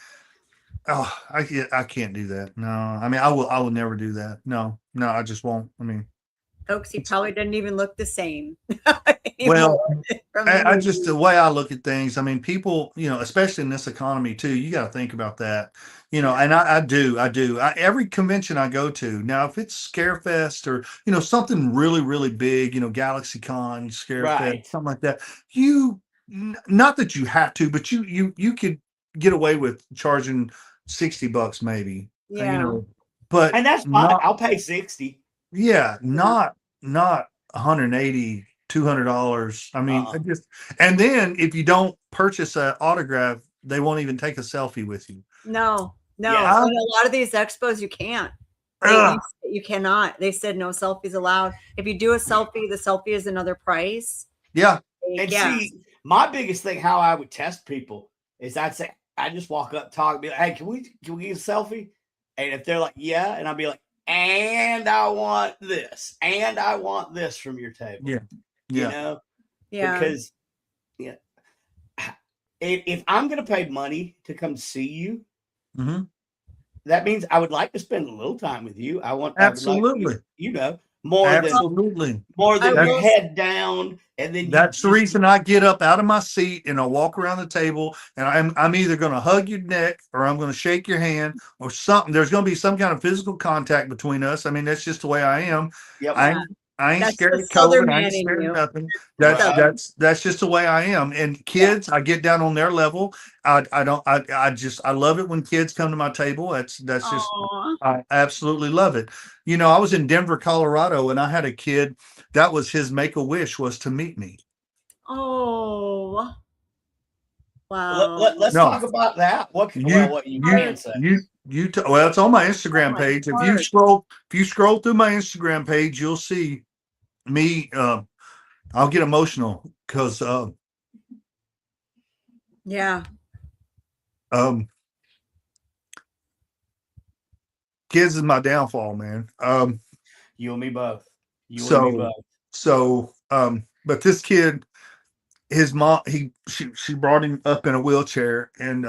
I can't do that. No, I mean, I will never do that. No, I just won't. I mean, folks, he probably doesn't even look the same. Well, I just, the way I look at things, I mean, people, you know, especially in this economy too, you got to think about that, you know, and I do. Every convention I go to now, if it's Scarefest or, you know, something really, really big, you know, GalaxyCon, Scarefest, something like that, not that you have to, but you could get away with charging $60 maybe, you know, and that's fine. I'll pay 60. Yeah, not $180, $200. I mean, and then if you don't purchase an autograph, they won't even take a selfie with you. No. Yeah. And a lot of these expos, you can't. You cannot. They said no selfies allowed. If you do a selfie, the selfie is another price. Yeah. And see, my biggest thing, how I would test people is I just walk up, talk, be like, hey, can we get a selfie? And if they're like, yeah, and I'll be like, and I want this, and I want this from your table. Yeah. You know? Yeah. Because yeah, if I'm going to pay money to come see you, Mhm. that means I would like to spend a little time with you. I would like Absolutely. more Absolutely. than I your will head down, and then That's the reason I get up out of my seat and I walk around the table, and I'm either going to hug your neck or I'm going to shake your hand or something. There's going to be some kind of physical contact between us. I mean, that's just the way I am. Yep. I ain't That's scared the of Southern COVID. I ain't man in scared of you. nothing. Right. That's just the way I am. And kids, I get down on their level. I love it when kids come to my table. That's just Aw. I absolutely love it. You know, I was in Denver, Colorado, and I had a kid that was his make-a-wish was to meet me. Oh. Wow. Let's No. talk about that. What you can say. Well, it's on my Instagram my page. If heart. you scroll through my Instagram page, you'll see me. I'll get emotional because Yeah. kids is my downfall, man. You and me both. But this kid, his mom, she brought him up in a wheelchair, and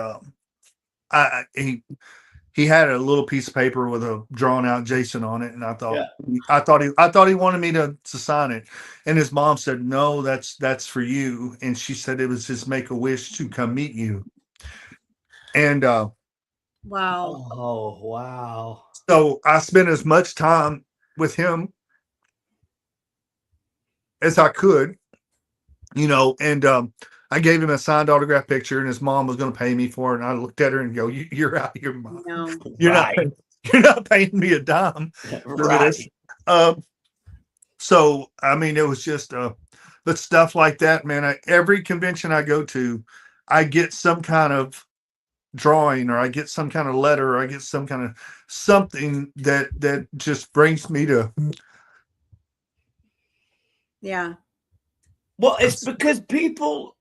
he had a little piece of paper with a drawn out Jason on it, and I thought he wanted me to sign it, and his mom said, "No, that's for you," and she said it was his make a wish to come meet you, and Wow. Oh wow. so I spent as much time with him as I could, you know, and I gave him a signed autograph picture, and his mom was going to pay me for it. And I looked at her and go, "You're out of your mind. No. You're not paying me a dime for this." So I mean, it was just but stuff like that, man. Every convention I go to, I get some kind of drawing, or I get some kind of letter, or I get some kind of something that just brings me to. Yeah. Well, it's because people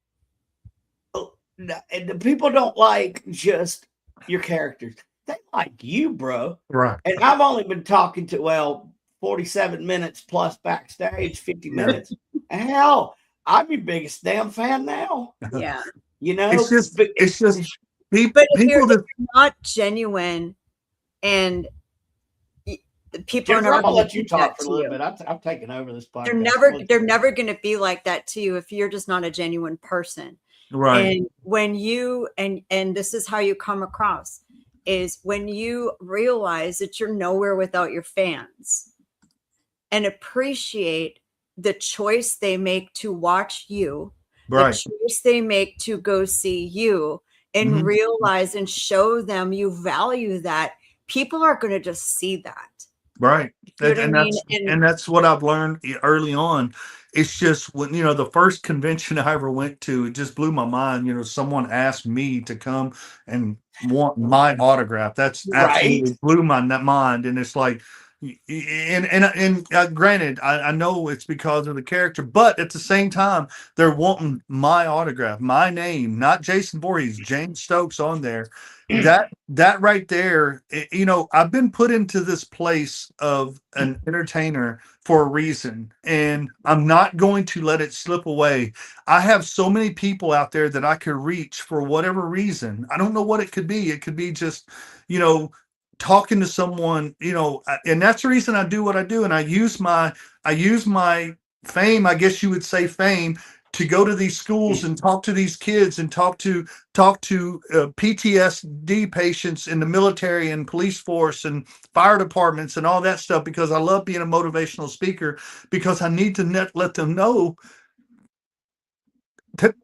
don't like just your characters. They like you, bro. Right. And I've only been talking to 47 minutes plus backstage, 50 minutes. Hell, I'm your biggest damn fan now. Yeah. You know, it's just people But if you're that not genuine, and people Jennifer, are I'm never gonna let you do that talk for a to little you. bit. I've taken over this podcast. They're never going to be like that to you if you're just not a genuine person. right. And when you and this is how you come across, is when you realize that you're nowhere without your fans, and appreciate the choice they make to watch you, Right. the choice they make to go see you, and Mhm. realize and show them you value that. People are going to just see that. Right. You know what I And mean? that's what I've learned early on. It's just when, the first convention I ever went to, it just blew my mind. You know, someone asked me to come and want my autograph. That's absolutely blew my mind. And it's like, and granted, I know it's because of the character, but at the same time, they're wanting my autograph, my name, not Jason Voorhees, James Stokes on there. That right there, I've been put into this place of an entertainer for a reason, and I'm not going to let it slip away. I have so many people out there that I could reach for whatever reason. I don't know what it could be. It could be just, talking to someone, and that's the reason I do what I do. And I use my fame, I guess you would say fame, to go to these schools and talk to these kids and talk to PTSD patients in the military and police force and fire departments and all that stuff, because I love being a motivational speaker, because I need to let them know that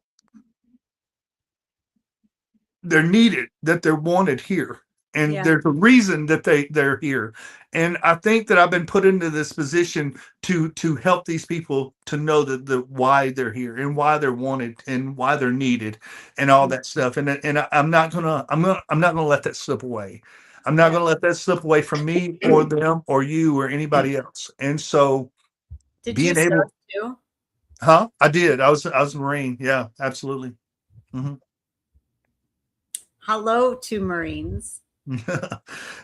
they're needed, that they're wanted here. And there's a reason that they're here. And I think that I've been put into this position to help these people to know that why they're here and why they're wanted and why they're needed and all that stuff. And I'm not gonna let that slip away. I'm not gonna let that slip away from me or them or you or anybody else. And so Did you serve too? I did. I was a Marine. Yeah, absolutely. Mm-hmm. Hello to Marines.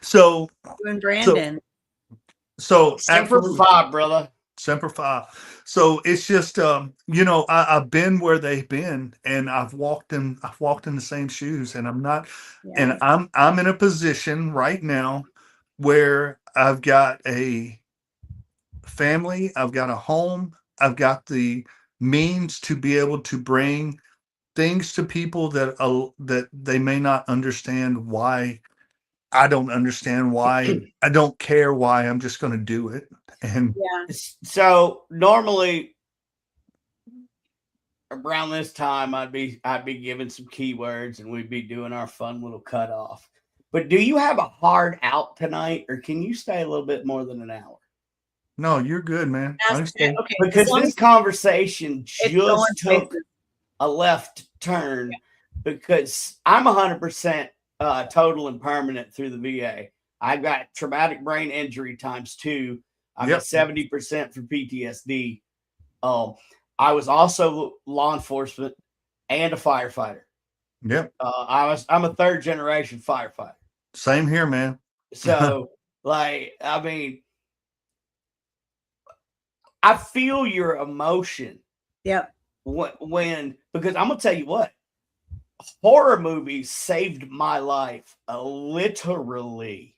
So You and Brandon. So Semper Fi, brother. Semper Fi. So it's just, I've been where they've been, and I've walked in the same shoes, and and I'm in a position right now where I've got a family, I've got a home, I've got the means to be able to bring things to people that they may not understand why. I don't understand why. I don't care why. I'm just going to do it. And so normally around this time, I'd be giving some keywords, and we'd be doing our fun little cutoff. But do you have a hard out tonight, or can you stay a little bit more than an hour? No, you're good, man. Okay. Because this conversation just took a left turn, because I'm 100% total and permanent through the VA. I've got traumatic brain injury ×2. I'm at 70% for PTSD. I was also law enforcement and a firefighter. Yep. I'm a third generation firefighter. Same here, man. So, I feel your emotion. Yep. Because I'm gonna tell you what, horror movies saved my life. Literally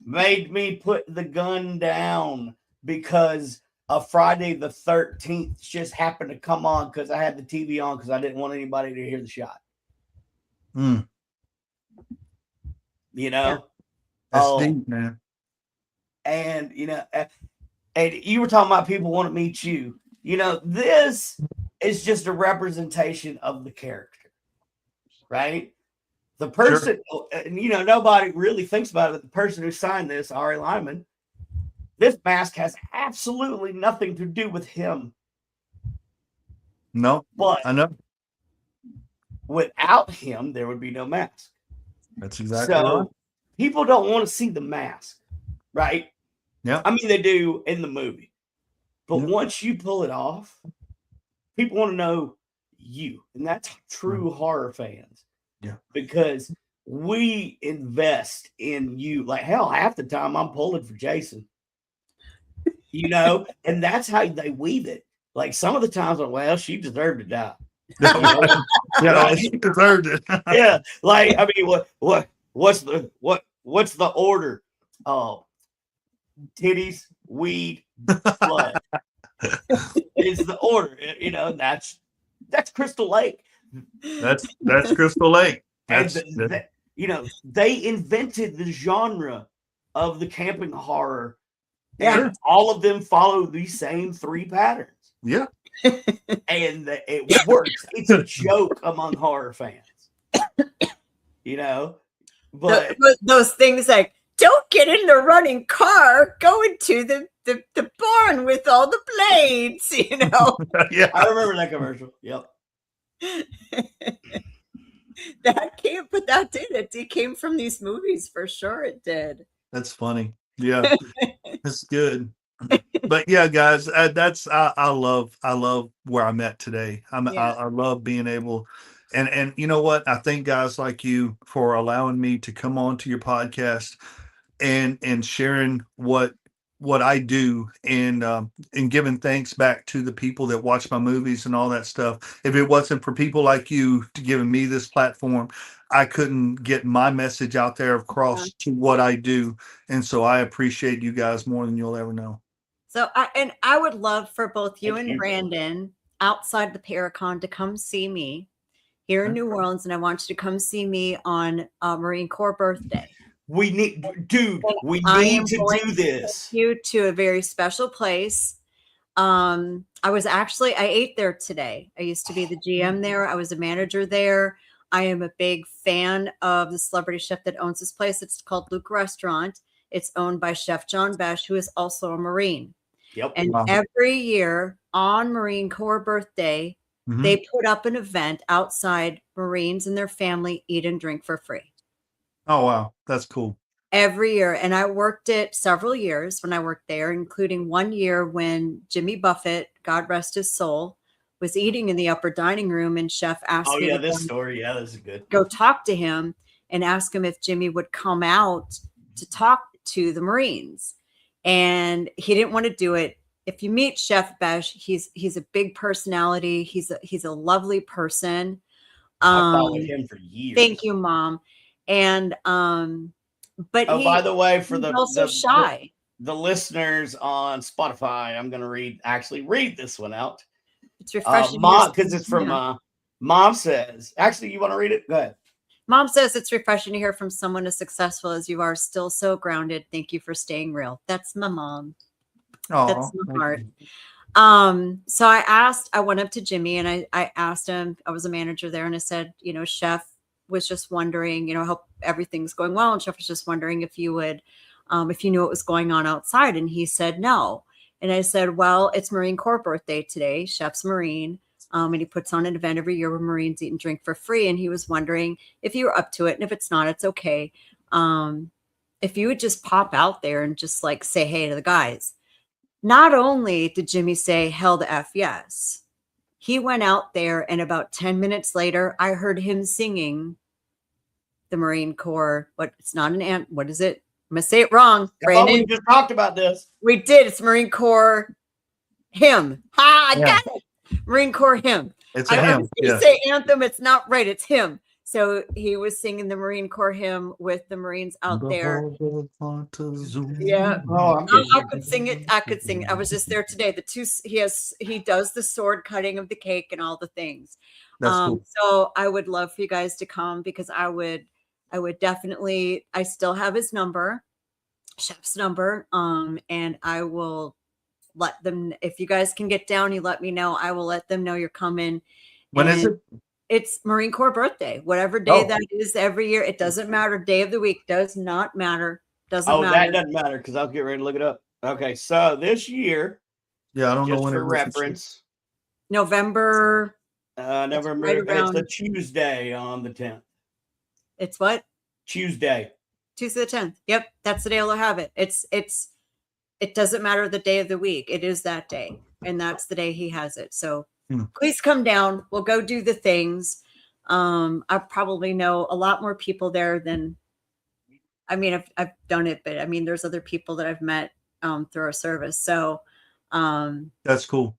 made me put the gun down because a Friday the 13th just happened to come on because I had the TV on because I didn't want anybody to hear the shot. That's deep, man. And and you were talking about people want to meet you. This is just a representation of the character, right? The person, and nobody really thinks about it, but the person who signed this, Ari Lyman, this mask has absolutely nothing to do with him. No, but I know. Without him, there would be no mask. That's exactly right. People don't want to see the mask, right? Yeah. I mean, they do in the movie. But once you pull it off, people want to know you. And that's true horror fans. Yeah. Because we invest in you. Like, hell, half the time I'm pulling for Jason. And that's how they weave it. Like, some of the times, well, she deserved to die. She deserved it. Yeah. Like, I mean, what's the order? Titties, weed, blood. It's the order. That's Crystal Lake. That's Crystal Lake. They invented the genre of the camping horror. Yeah. And all of them follow these same 3 patterns. Yeah. And it works. It's a joke among horror fans. But those things like, don't get in the running car, go into the barn with all the blades, Yeah. I remember that commercial. Yep. That did it. It came from these movies for sure. It did. That's funny. Yeah. That's good. But yeah, guys, I love where I'm at today. I love being able, and you know what? I thank guys like you for allowing me to come on to your podcast and sharing what I do, and giving thanks back to the people that watch my movies and all that stuff. If it wasn't for people like you giving me this platform, I couldn't get my message out there across to what I do. And so I appreciate you guys more than you'll ever know. So I would love for both you and Brandon outside the Paracon to come see me here in New Orleans, and I want you to come see me on Marine Corps birthday. We need to do this. You to a very special place. I ate there today. I used to be the GM there. I was a manager there. I am a big fan of the celebrity chef that owns this place. It's called Luke Restaurant. It's owned by Chef John Besh, who is also a Marine. Yep. And every year on Marine Corps birthday, they put up an event outside. Marines and their family eat and drink for free. Oh, wow. That's cool. Every year. And I worked it several years when I worked there, including one year when Jimmy Buffett, God rest his soul, was eating in the upper dining room, and Chef asked me to this story. Yeah, this is good. Go talk to him and ask him if Jimmy would come out to talk to the Marines. and he didn't want to do it. If you meet Chef Besh, he's a big personality. He's a lovely person. I followed him for years. Thank you, Mom. And but by the way, for he's also shy. The listeners on Spotify, I'm going to read this one out. It's refreshing. Because it's from Mom says. Actually, you want to read it? Go ahead. Mom says it's refreshing to hear from someone as successful as you are, still so grounded. Thank you for staying real. That's my mom. That's my heart. So I went up to Jimmy and I asked him, I was a manager there, and I said, Chef was just wondering, I hope everything's going well. And Chef was just wondering if you would, if you knew what was going on outside. And he said, no. And I said, well, it's Marine Corps birthday today. Chef's Marine. And he puts on an event every year where Marines eat and drink for free. And he was wondering if you were up to it. And if it's not, it's okay. If you would just pop out there and just like say hey to the guys. Not only did Jimmy say hell to F yes, he went out there, and about 10 minutes later, I heard him singing the Marine Corps. It's not an ant. What is it? I'm going to say it wrong. Brandon, we just talked about this. We did. It's Marine Corps hymn. I got it. Marine Corps hymn. It's a hymn. You say anthem. It's not right. It's hymn. So he was singing the Marine Corps hymn with the Marines out there. Yeah. I could sing it. I could sing it. I was just there today. He does the sword cutting of the cake and all the things. That's cool. So I would love for you guys to come, because I would definitely, I still have his number, Chef's number. And I will let them, if you guys can get down, you let me know. I will let them know you're coming. When is it? It's Marine Corps birthday, whatever day that is every year. It doesn't matter. Day of the week does not matter. Doesn't matter. That doesn't matter, because I'll get ready to look it up. Okay, so this year, I don't know when for reference, November. November. It's a Tuesday on the 10th. It's what? Tuesday the 10th. Yep, that's the day I'll have it. It doesn't matter the day of the week. It is that day, and that's the day he has it. So. Please come down. We'll go do the things. I probably know a lot more people there than, I've done it, but there's other people that I've met through our service. So that's cool.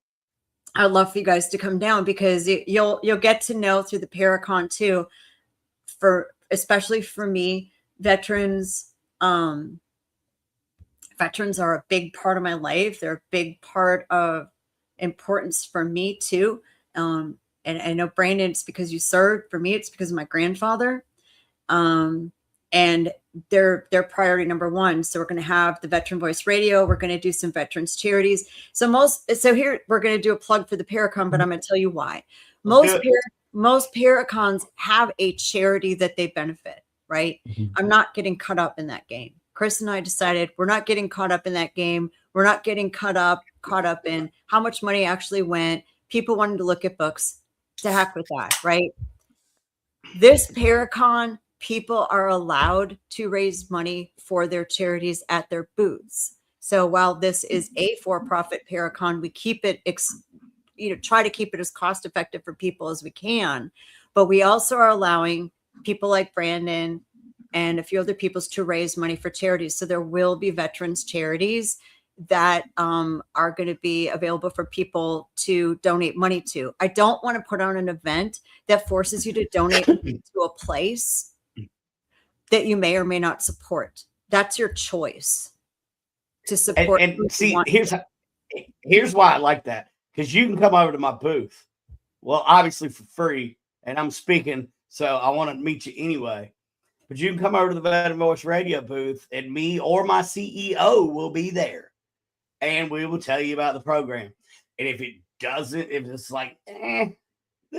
I'd love for you guys to come down, because you'll get to know through the Paracon too, especially for me, veterans are a big part of my life. They're a big part of importance for me too. And I know, Brandon, it's because you served. For me, it's because of my grandfather. And they're priority number one. So we're going to have the Veteran Voice Radio. We're going to do some veterans charities. So here we're going to do a plug for the Paracon, but I'm going to tell you why. Most Paracons have a charity that they benefit, right? Mm-hmm. I'm not getting caught up in that game. Chris and I decided we're not getting caught up in that game. We're not getting caught up in how much money actually went. People wanted to look at books. To heck with that, right? This Paracon, people are allowed to raise money for their charities at their booths. So while this is a for-profit Paracon, we keep it, try to keep it as cost-effective for people as we can. But we also are allowing people like Brandon and a few other people to raise money for charities. So there will be veterans charities that are going to be available for people to donate money to. I don't want to put on an event that forces you to donate to a place that you may or may not support. That's your choice to support. And see, here's why I like that, because you can come over to my booth. Well, obviously for free, and I'm speaking, so I want to meet you anyway. But you can come over to the Veteran Voice Radio booth, and me or my CEO will be there. And we will tell you about the program. And if it's like, you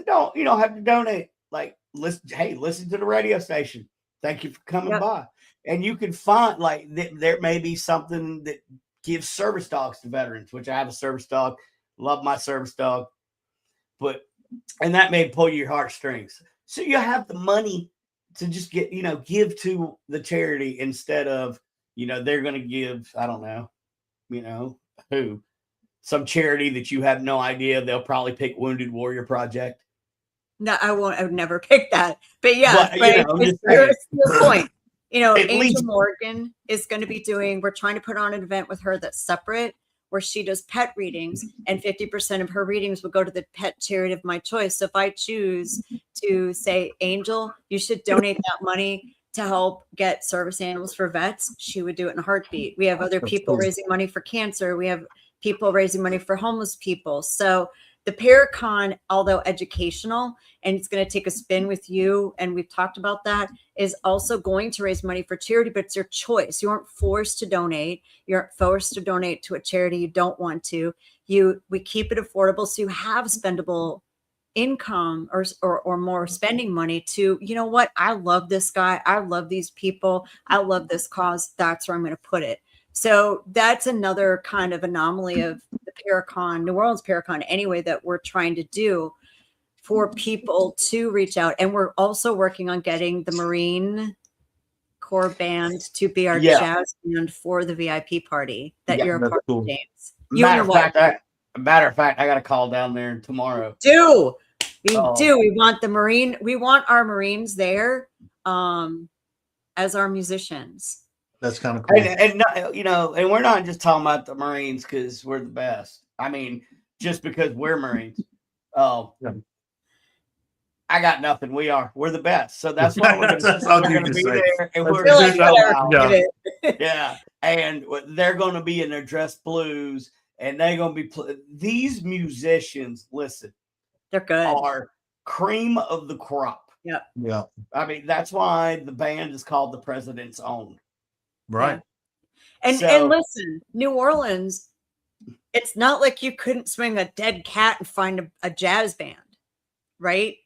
don't have to donate. Like, listen to the radio station. Thank you for coming by. And you can find, like, there may be something that gives service dogs to veterans, which I have a service dog. Love my service dog. And that may pull your heartstrings. So you have the money to just give to the charity instead of, they're going to give, I don't know, who, some charity that you have no idea. They'll probably pick Wounded Warrior Project. No, I won't. I would never pick that. But yeah, it's your point. You know, At Angel least- Morgan is going to be we're trying to put on an event with her that's separate where she does pet readings, and 50% of her readings will go to the pet charity of my choice. So if I choose to say, Angel, you should donate that money to help get service animals for vets, she would do it in a heartbeat. We have other people raising money for cancer. We have people raising money for homeless people. So the Paracon, although educational, and it's going to take a spin with you, and we've talked about that, is also going to raise money for charity, but it's your choice. You aren't forced to donate. You aren't forced to donate to a charity you don't want to. We keep it affordable so you have spendable income or more spending money to, you know what, I love this guy. I love these people. I love this cause. That's where I'm going to put it. So that's another kind of anomaly of the Paracon, New Orleans Paracon anyway, that we're trying to do for people to reach out. And we're also working on getting the Marine Corps band to be our jazz band for the VIP party that you're a part of, James. Matter of fact, I got a call down there tomorrow. We do. We want our Marines there as our musicians. That's kind of cool. And you know, and we're not just talking about the Marines because we're the best. I mean, just because we're Marines. Oh, yeah. I got nothing. We're the best. So that's why we're going to be there. And yeah. And they're going to be in their dress blues, and they're going to be these musicians. Listen, they're good. Are cream of the crop. Yeah. Yeah. I mean, that's why the band is called the President's Own. Right. Yeah. And listen, New Orleans, it's not like you couldn't swing a dead cat and find a jazz band, right?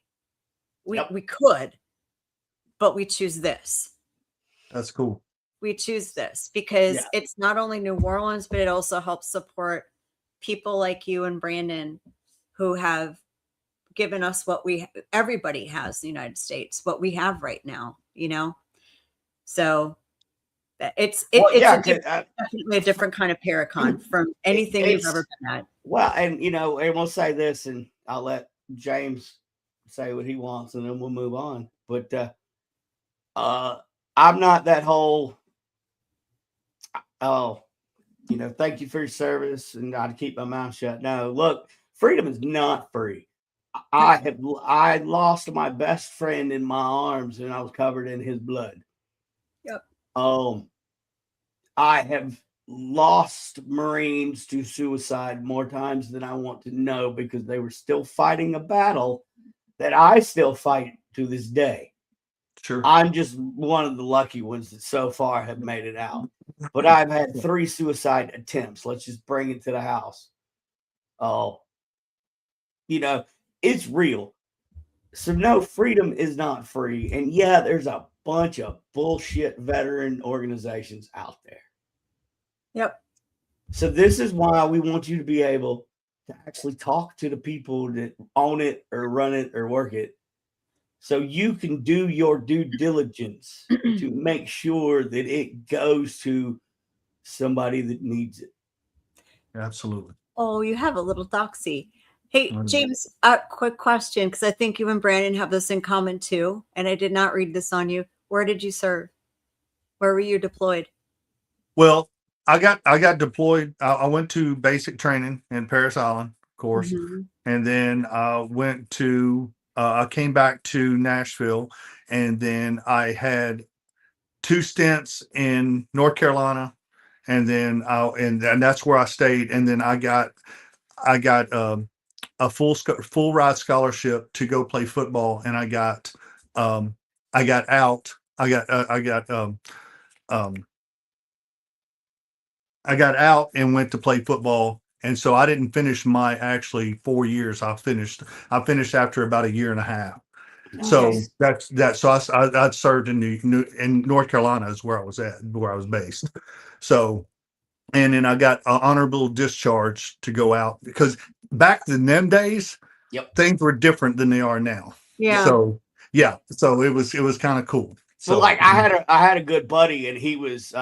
We could, but we choose this. That's cool. We choose this because it's not only New Orleans, but it also helps support people like you and Brandon who have given us what everybody has in the United States, what we have right now, you know? So it's definitely a different kind of Paracon from anything you've ever been at. Well, and you know, and we'll say this, and I'll let James say what he wants, and then we'll move on. But I'm not that whole. You know, thank you for your service, and I'd keep my mouth shut. No, look, freedom is not free. I lost my best friend in my arms, and I was covered in his blood. Yep. I have lost Marines to suicide more times than I want to know because they were still fighting a battle that I still fight to this day. Sure. I'm just one of the lucky ones that so far have made it out. But I've had 3 suicide attempts. Let's just bring it to the house. You know, it's real. So no, freedom is not free. And yeah, there's a bunch of bullshit veteran organizations out there. Yep. So this is why we want you to be able to actually talk to the people that own it or run it or work it, so you can do your due diligence to make sure that it goes to somebody that needs it. Absolutely. Oh, you have a little doxy. Hey, James, a quick question, because I think you and Brandon have this in common too, and I did not read this on you. Where did you serve? Where were you deployed? Well, I got deployed. I went to basic training in Paris Island, of course, and then I went to. I came back to Nashville, and then I had 2 stints in North Carolina, and then and that's where I stayed. And then I got a full ride scholarship to go play football, and I got out. I got out and went to play football. And so I didn't finish my actually 4 years. I finished after about 1.5 years. Nice. So that's that. So I served in North Carolina is where I was based. So, and then I got an honorable discharge to go out because back in them days, things were different than they are now. Yeah. So so it was kind of cool. So like I had a good buddy, and he was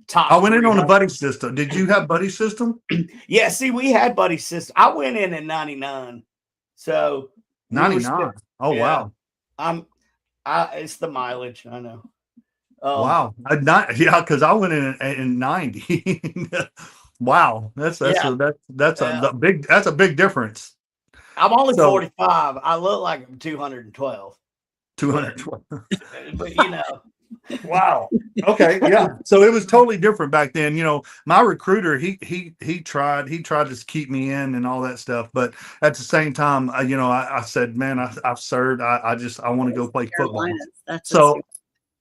top. I went in on a buddy system. Did you have buddy system? Yeah, see, we had buddy system. I went in 99. So 99. Oh, yeah. Wow. It's the mileage, I know. Wow. I'd not, yeah, because I went in 90. Wow. That's Yeah. that's a big difference. I'm only So 45. I look like I'm 212. 212. But you know, Wow. Okay. Yeah. So it was totally different back then. You know, my recruiter, he tried to keep me in and all that stuff. But at the same time, I said, man, I've served. I want to go play football. Carolinas. That's So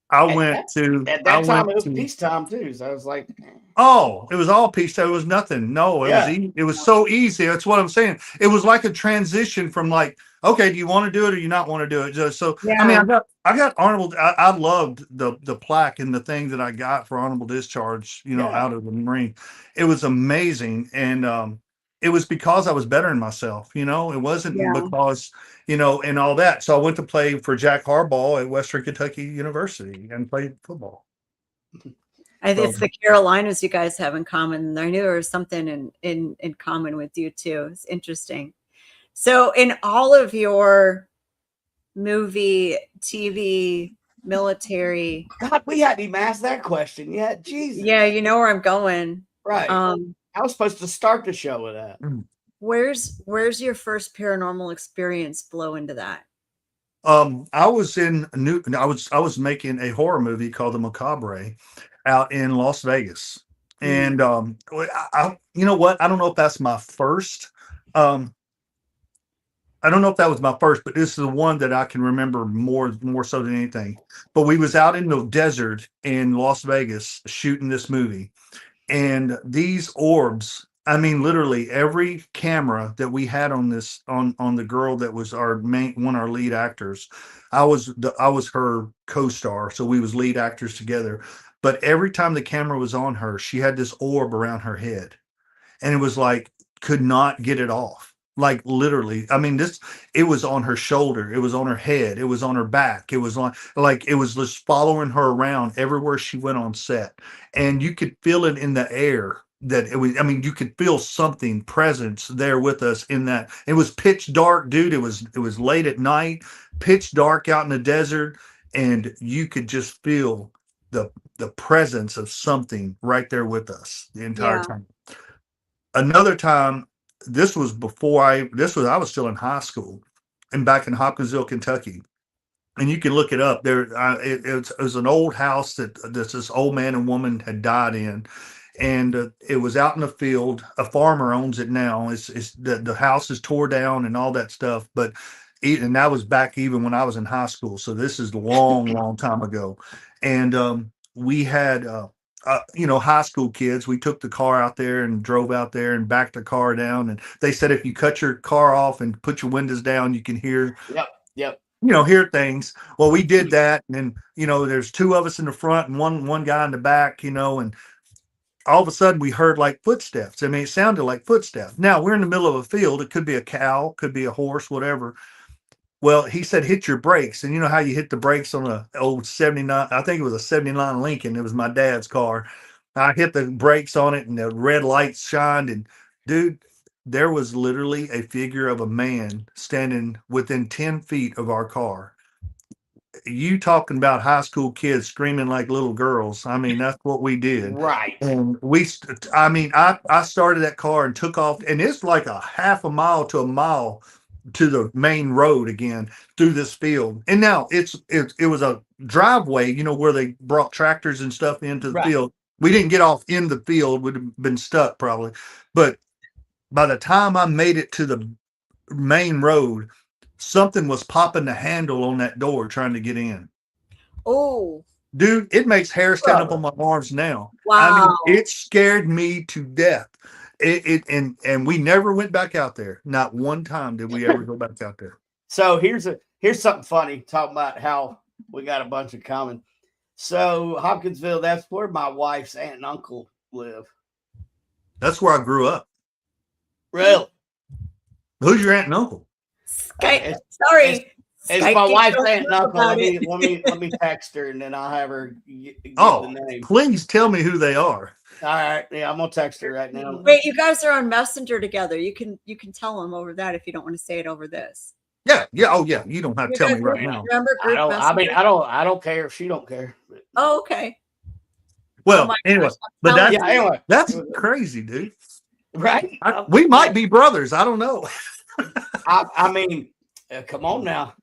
I at went that time it was peacetime too. So I was like, oh, it was all peace. It was nothing. No, it was it was so easy. That's what I'm saying. It was like a transition from like, okay, do you want to do it or you not want to do it? So Yeah. I mean, I got honorable. I loved the plaque and the thing that I got for honorable discharge. Out of the Marine, it was amazing, and it was because I was bettering myself. It wasn't because and all that. So I went to play for Jack Harbaugh at Western Kentucky University and played football. I think it's the Carolinas you guys have in common. I knew there was something in common with you too. It's interesting. So in all of your movie, TV, military, God, we hadn't even asked that question yet. Jesus. yeah, you know where I'm going. Right. I was supposed to start the show with that. Where's your first paranormal experience blow into that? I was making a horror movie called The Macabre out in Las Vegas. And you know what? I don't know if that's my first. I don't know if that was my first, but this is the one that I can remember more so than anything. But we was out in the desert in Las Vegas shooting this movie. And these orbs, I mean, literally every camera that we had on this, on the girl that was our lead actors, I was her co-star. So we was lead actors together. But every time the camera was on her, she had this orb around her head. And it was like, could not get it off. Like literally, I mean, it was on her shoulder. It was on her head. It was on her back. It was it was just following her around everywhere she went on set. And you could feel it in the air that it was, I mean, you could feel something presence there with us in that. It was pitch dark, dude. It was late at night, pitch dark out in the desert. And you could just feel the presence of something right there with us the entire time. Another time, I was still in high school and back in Hopkinsville, Kentucky. And you can look it up there. It was an old house that this old man and woman had died in. And it was out in the field. A farmer owns it now. The house is tore down and all that stuff. And that was back even when I was in high school. So this is a long time ago. And we had, high school kids, we took the car out there and drove out there and backed the car down. And they said, if you cut your car off and put your windows down, you can hear, hear things. Well, we did that. And then, there's two of us in the front and one guy in the back, and all of a sudden we heard like footsteps. I mean, it sounded like footsteps. Now we're in the middle of a field. It could be a cow, could be a horse, whatever. Well, he said, hit your brakes. And you know how you hit the brakes on a old 79, I think it was a 79 Lincoln. It was my dad's car. I hit the brakes on it and the red lights shined. And dude, there was literally a figure of a man standing within 10 feet of our car. You talking about high school kids screaming like little girls. I mean, that's what we did. Right. And I started that car and took off, and it's like a half a mile to a mile to the main road again through this field. And now it was a driveway, where they brought tractors and stuff into the field. We didn't get off in the field. We'd have been stuck probably. But by the time I made it to the main road, something was popping the handle on that door trying to get in. Oh, dude, it makes hair stand up on my arms now. Wow. I mean, it scared me to death. And we never went back out there. Not one time did we ever go back out there. So here's something funny, talking about how we got a bunch in common. So Hopkinsville, that's where my wife's aunt and uncle live. That's where I grew up. Really? Who's your aunt and uncle? Sorry. It's my wife's aunt and uncle. Let me text her and then I'll have her give the name. Please tell me who they are. All right. Yeah, I'm gonna text her right now. Wait, you guys are on Messenger together. You can tell them over that if you don't want to say it over this. Yeah, yeah, oh yeah. You don't have to You tell got me right group- now. Remember group messenger? I don't care if she don't care. But, Oh, okay. Well, my anyway, gosh, I'm but telling yeah, anyway, that's crazy, dude. right? We might be brothers. I don't know. I mean, come on now.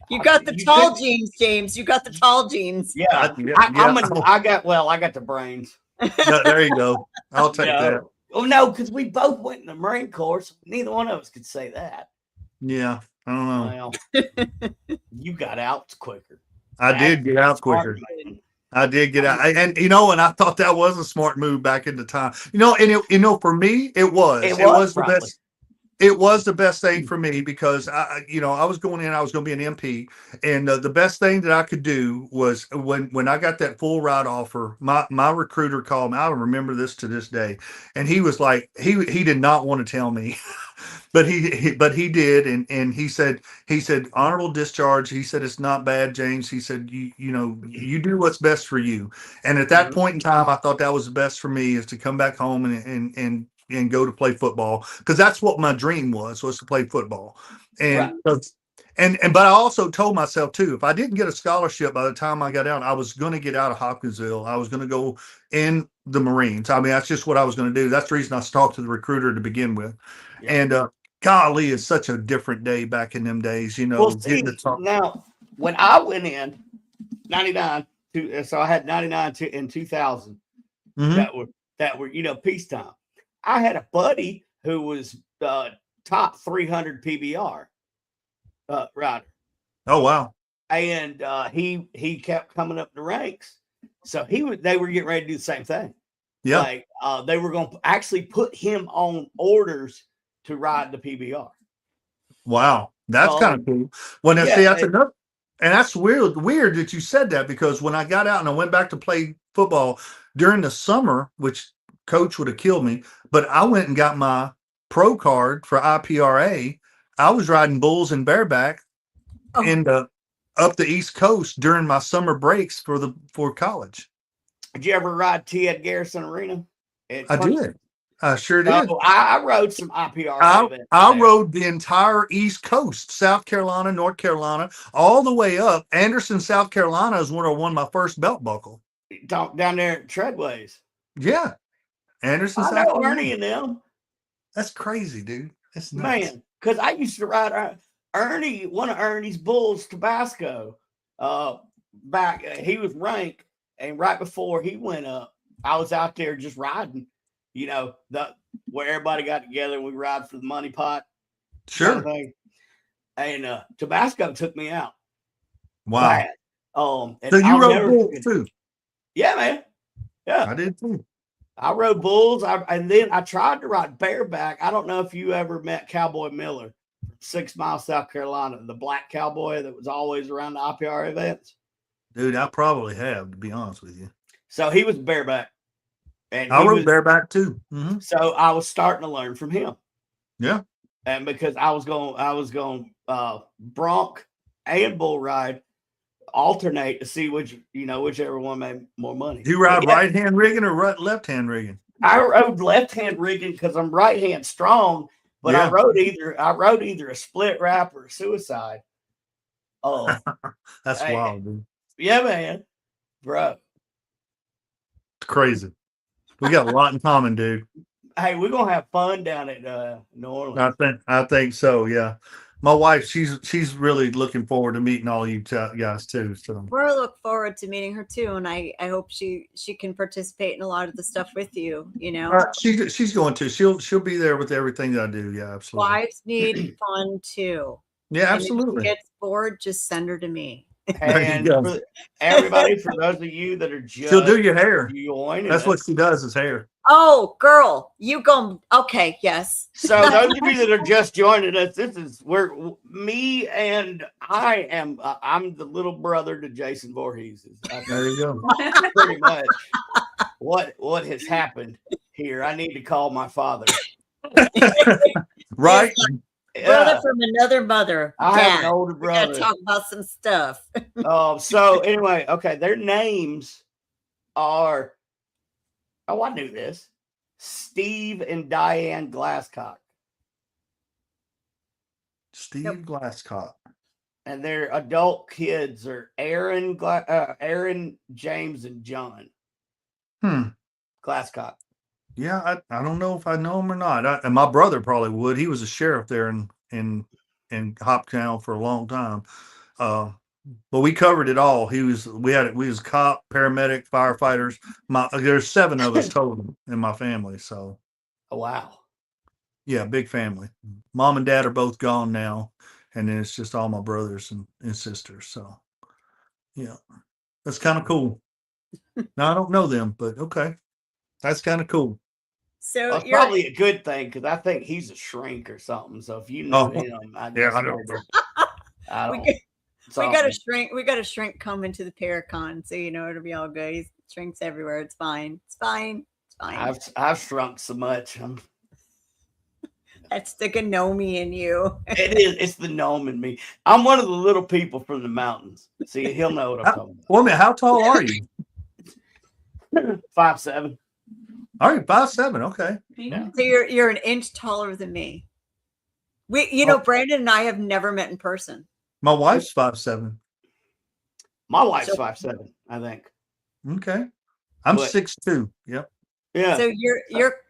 You got the You tall could- jeans, James. You got the tall jeans. Yeah, Yeah, I got the brains. No, there you go. I'll take that. No. Oh no, because we both went in the Marine Corps. So neither one of us could say that. Yeah, I don't know. Well, you got out quicker. I did get out quicker. Man. I did get out, and and I thought that was a smart move back in the time. And for me, it was the probably. best. It was the best thing for me because I was going in, I was going to be an MP, and the best thing that I could do was when I got that full ride offer, my recruiter called me. I remember this to this day, and he was like, he did not want to tell me, but he did, and he said honorable discharge. He said it's not bad, James. He said you do what's best for you, and at that point in time, I thought that was the best for me is to come back home and go to play football because that's what my dream was to play football. And but I also told myself too, if I didn't get a scholarship by the time I got out, I was going to get out of Hopkinsville. I was going to go in the Marines. I mean, that's just what I was going to do. That's the reason I talked to the recruiter to begin with. Yeah. And golly, it's such a different day back in them days, Well, see, now when I went in 99, so I had 99 in 2000 that were peacetime. I had a buddy who was top 300 PBR rider. Oh wow! And he kept coming up the ranks, so they were getting ready to do the same thing. Yeah, like they were going to actually put him on orders to ride the PBR. Wow, that's kind of cool. Well, now see, that's another, and that's weird that you said that because when I got out and I went back to play football during the summer, which coach would have killed me, but I went and got my pro card for IPRA. I was riding bulls and bareback up the East Coast during my summer breaks for college. Did you ever ride T. Ed Garrison Arena? I did. I sure did. I rode some IPRA events. I rode the entire East Coast, South Carolina, North Carolina, all the way up. Anderson, South Carolina is where I won my first belt buckle. Down there at Treadways. Yeah. Anderson, I know Ernie and them. That's crazy, dude. That's nuts. Man, because I used to ride Ernie, one of Ernie's bulls, Tabasco. Back, he was ranked, and right before he went up, I was out there just riding. Where everybody got together and we ride for the money pot. Sure. Kind of and Tabasco took me out. Wow. And so you rode bulls too? Yeah, man. Yeah, I did too. I rode bulls. And then I tried to ride bareback. I don't know if you ever met Cowboy Miller, 6 Mile, South Carolina, the black cowboy that was always around the IPR events. Dude, I probably have, to be honest with you. So he was bareback. And I rode bareback too. Mm-hmm. So I was starting to learn from him. Yeah. And because I was going bronc and bull ride, alternate to see whichever one made more money. Do you ride right hand rigging or left hand rigging? I rode left hand rigging because I'm right hand strong, but I rode either a split wrap or a suicide. Oh, that's wild, dude. Yeah, man, bro. It's crazy. We got a lot in common, dude. Hey, we're gonna have fun down at New Orleans. I think so. Yeah, my wife, she's really looking forward to meeting all you guys too. So we're look forward to meeting her too, and I hope she can participate in a lot of the stuff with you. She's going to. She'll be there with everything that I do. Yeah, absolutely. Wives need fun too. Yeah, absolutely. And if she gets bored, just send her to me. And for everybody, for those of you that are just she'll do your hair. That's what she does is hair. Oh, girl, you go. Okay, yes. So those of you that are just joining us, this is where me and I'm the little brother to Jason Voorhees. There you go. Pretty much what has happened here. I need to call my father. Right. Brother from another mother. I have an older brother. Gotta talk about some stuff. So anyway, okay, their names are. Oh, I knew this. Steve and Diane Glasscock. Steve Yep. Glasscock. And their adult kids are Aaron, James, and John Glasscock. Yeah, I don't know if I know him or not. And my brother probably would. He was a sheriff there in Hoptown for a long time. But we covered it all. We was cop, paramedic, firefighters. There's 7 of us total in my family. So Oh, wow. yeah, big family. Mom and dad are both gone now, and then it's just all my brothers and sisters. So yeah, that's kind of cool. Now I don't know them, but okay, that's kind of cool. So Well, it's you're probably a good thing because I think he's a shrink or something. So if you know him, I Yeah, just I know. I we don't. got, we got a something. shrink. We got a shrink coming to the Paracon, so you know it'll be all good. He's shrinks everywhere. It's fine. It's fine. It's fine. I've shrunk so much. That's the gnome in you. It is. It's the gnome in me. I'm one of the little people from the mountains. See, he'll know what I'm talking Wait a minute, how tall are you? about. 5'7". All right, 5'7". Okay. Yeah. So you're an inch taller than me. Brandon and I have never met in person. My wife's 5'7". My wife's So- 5'7", I think. Okay. I'm But- 6'2". Yep. Yeah. So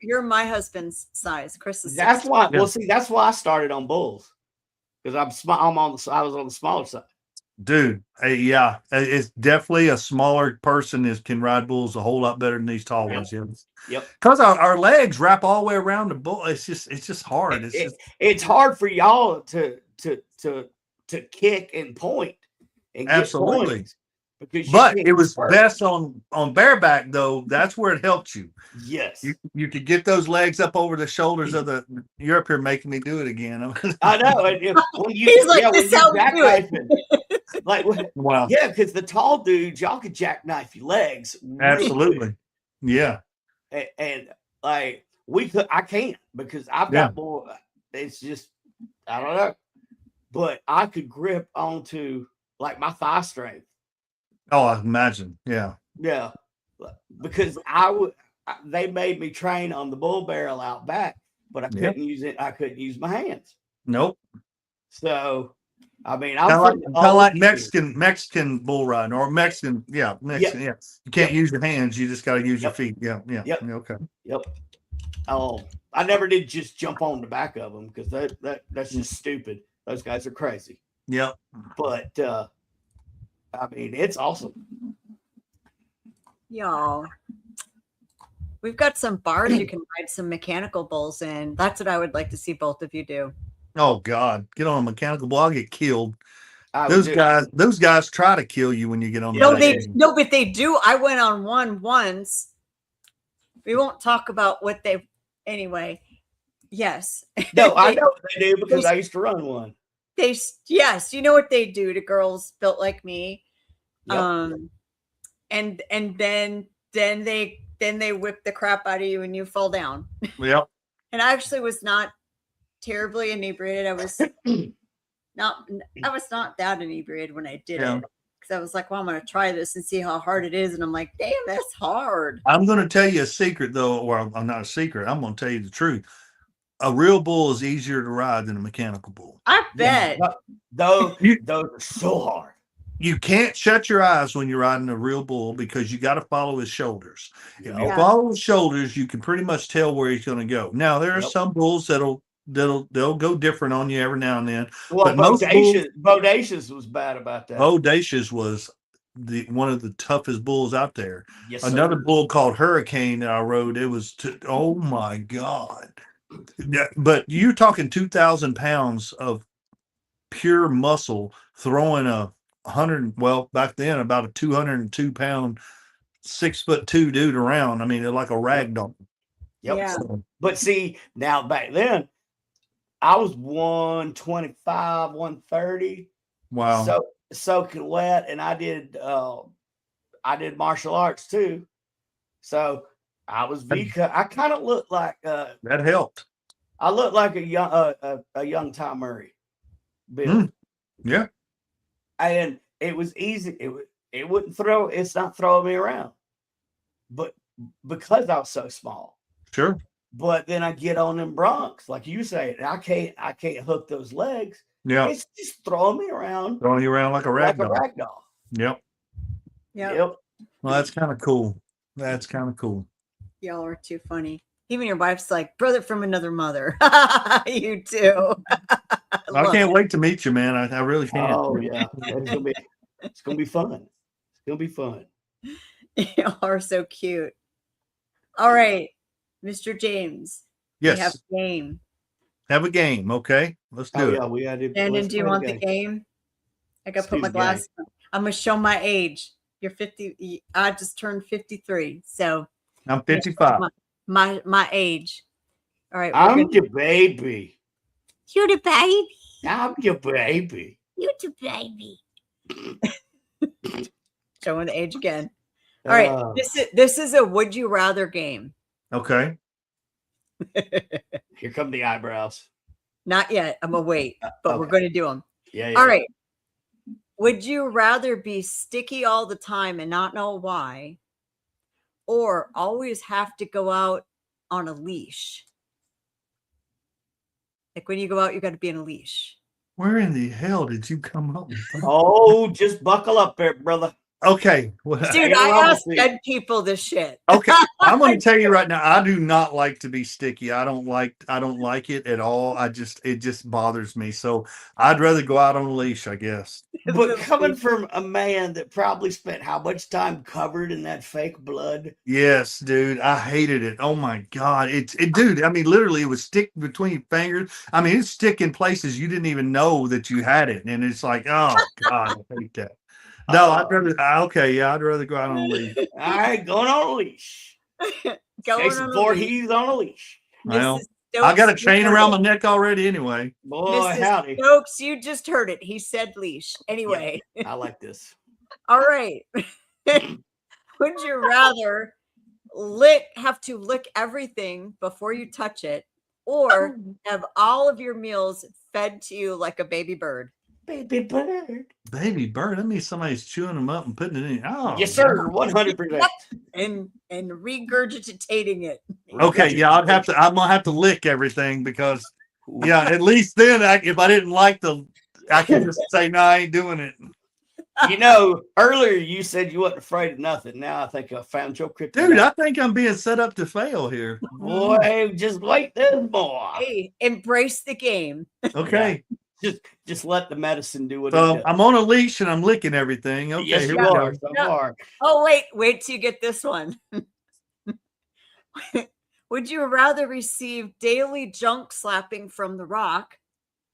you're my husband's size. Chris is That's 6'2". why. Yeah. Well, see, that's why I started on bulls because I was on the smaller side. Dude, yeah, it's definitely a smaller person can ride bulls a whole lot better than these tall ones. Yeah. Yep. Because our legs wrap all the way around the bull. It's just hard. It's hard for y'all to kick and point and get Absolutely. points because But can't it was first. best on bareback though. That's where it helped you. Yes, You could get those legs up over the shoulders of the. You're up here making me do it again. I know. And when you, He's like, when "This you how we do it." jackknifing, like, Wow. yeah, because the tall dudes, y'all could jackknife your legs. real Absolutely. quick. Yeah. And like I can't because I've Yeah. got more. It's just I don't know, but I could grip onto like my thigh strength. Oh, I imagine. Yeah. Yeah, because they made me train on the bull barrel out back, but I Yeah. couldn't use it. I couldn't use my hands. Nope. So, I mean, I'm Kind from of like old- Mexican bull riding or Mexican. Yeah. Mexican. Yeah. You can't use your hands. You just got to use your Yep. feet. Yeah. Yeah. Yep. Okay. Yep. Oh, I never did just jump on the back of them because that's just stupid. Those guys are crazy. Yep. But I mean, it's awesome. Y'all, we've got some bars you can ride some mechanical bulls in. That's what I would like to see both of you do. Oh God, get on a mechanical bull. I'll get killed. I Those would those guys try to kill you when you get on. No, that they thing. no, but they do. I went on one once. We won't talk about what they anyway. Yes. No, I know what they do because I used to run one. Yes, you know what they do to girls built like me. Yep. And then they whip the crap out of you and you fall down. Yep. And I actually was not terribly inebriated. I was not that inebriated when I did Yeah. it. Because I was like, well, I'm gonna try this and see how hard it is. And I'm like, damn, that's hard. I'm going to tell you a secret though, or I'm not a secret. I'm going to tell you the truth. A real bull is easier to ride than a mechanical bull. I bet. Those are so hard. You can't shut your eyes when you're riding a real bull because you got to follow his shoulders. If you Yeah. follow his shoulders, you can pretty much tell where he's going to go. Now there are Yep. some bulls they'll go different on you every now and then. Well, But most Bodacious was bad about that. Bodacious was one of the toughest bulls out there. Yes, Another sir. bull called Hurricane that I rode. It was oh my God. Yeah, but you're talking 2,000 pounds of pure muscle throwing a 100, well, back then about a 202 pound, 6'2" dude around. I mean, they're like a rag doll. Yep. Yeah. But see, now back then, I was 125, 130. Wow. So soaking wet, and I did martial arts too. So I was V-cut. I kind of looked like that helped. I looked like a young Tom Murray. Bill. Yeah. And it was easy. It wouldn't throw. It's not throwing me around, but because I was so small. Sure. But then I get on them broncs, like you say, and I can't hook those legs. Yeah. It's just throwing me around. Throwing you around like a rag doll. Yep. Yep. Well, that's kind of cool. That's kind of cool. Y'all are too funny. Even your wife's like, brother from another mother. You too. I can't wait to meet you, man. I really can't. Oh yeah. It's gonna be fun. It's gonna be fun. You are so cute. All right, Mr. James. Yes. We have a game. Have a game, okay? Let's do it. Yeah, we gotta do. Brandon, do you want the game? I gotta put my glasses on. I'm gonna show my age. You're 50. I just turned 53. So I'm 55. My age. All right. I'm the baby. You're the baby. I'm your baby. You're the baby. Showing the age again. All right. This is a would you rather game. Okay. Here come the eyebrows. Not yet. I'm gonna wait, but we're going to do them. Yeah. All right. Would you rather be sticky all the time and not know why, or always have to go out on a leash? Like when you go out, you got to be on a leash. Where in the hell did you come up with that? Oh, just buckle up there, brother. Okay. Dude, I ask dead people this shit. Okay. I'm going to tell you right now, I do not like to be sticky. I don't like it at all. It just bothers me. So I'd rather go out on a leash, I guess. But coming from a man that probably spent how much time covered in that fake blood? Yes, dude. I hated it. Oh my God. Dude, I mean, literally it would stick between your fingers. I mean, it'd stick in places you didn't even know that you had it. And it's like, oh God, I hate that. No, I'd rather go out on a leash. All right, going on a leash. Jason Voorhees on a leash. Well, I got a chain around my neck already anyway. Boy, howdy. Stokes, you just heard it. He said leash. Anyway. Yeah, I like this. All right. Would you rather have to lick everything before you touch it, or have all of your meals fed to you like a baby bird? Baby bird. Baby bird. That means somebody's chewing them up and putting it in. Oh, yes, sir. 100%. And regurgitating it. Okay, yeah, I'm gonna have to lick everything because, yeah, at least then if I didn't like I can just say no, I ain't doing it. You know, earlier you said you wasn't afraid of nothing. Now I think I found your kryptonite. Dude, I think I'm being set up to fail here. Boy, just wait this boy. Hey, embrace the game. Okay. Just let the medicine do what it does. I'm on a leash and I'm licking everything. Okay, yes, here you we are. go. So far. Oh, wait till you get this one. Would you rather receive daily junk slapping from The Rock,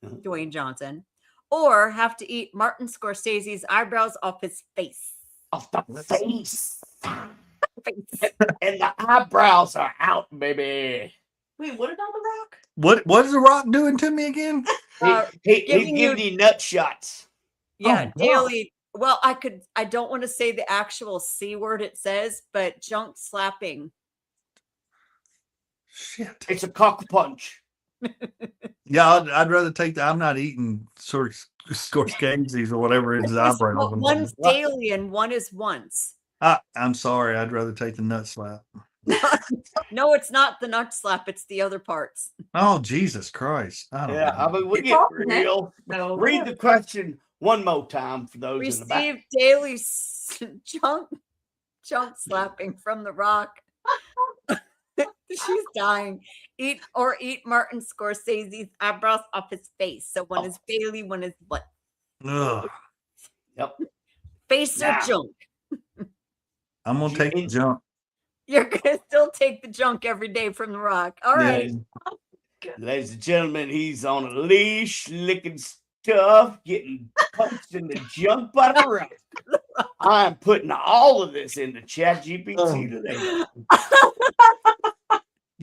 Dwayne Johnson, or have to eat Martin Scorsese's eyebrows off his face? Off the face. And the eyebrows are out, baby. Wait, what about The Rock? What is The Rock doing to me again? He's giving you nut shots. Yeah, daily. Well, I don't want to say the actual C word it says, but junk slapping. Shit. It's a cock punch. Yeah, I'd rather take I'm not eating Scorsese's or whatever his eyebrows. One's daily and one is once. I'm sorry. I'd rather take the nut slap. No, it's not the nut slap. It's the other parts. Oh, Jesus Christ. I mean, we get real. No. Read the question one more time for those in the back. Receive daily junk slapping from The Rock. She's dying. Eat Martin Scorsese's eyebrows off his face. So one is Bailey, one is what? Ugh. Yep. Face or junk? I'm gonna take the junk. You're gonna still take the junk every day from The Rock. All right. Ladies and gentlemen, he's on a leash, licking stuff, getting punched in the junk by The Rock. I'm putting all of this into ChatGPT today.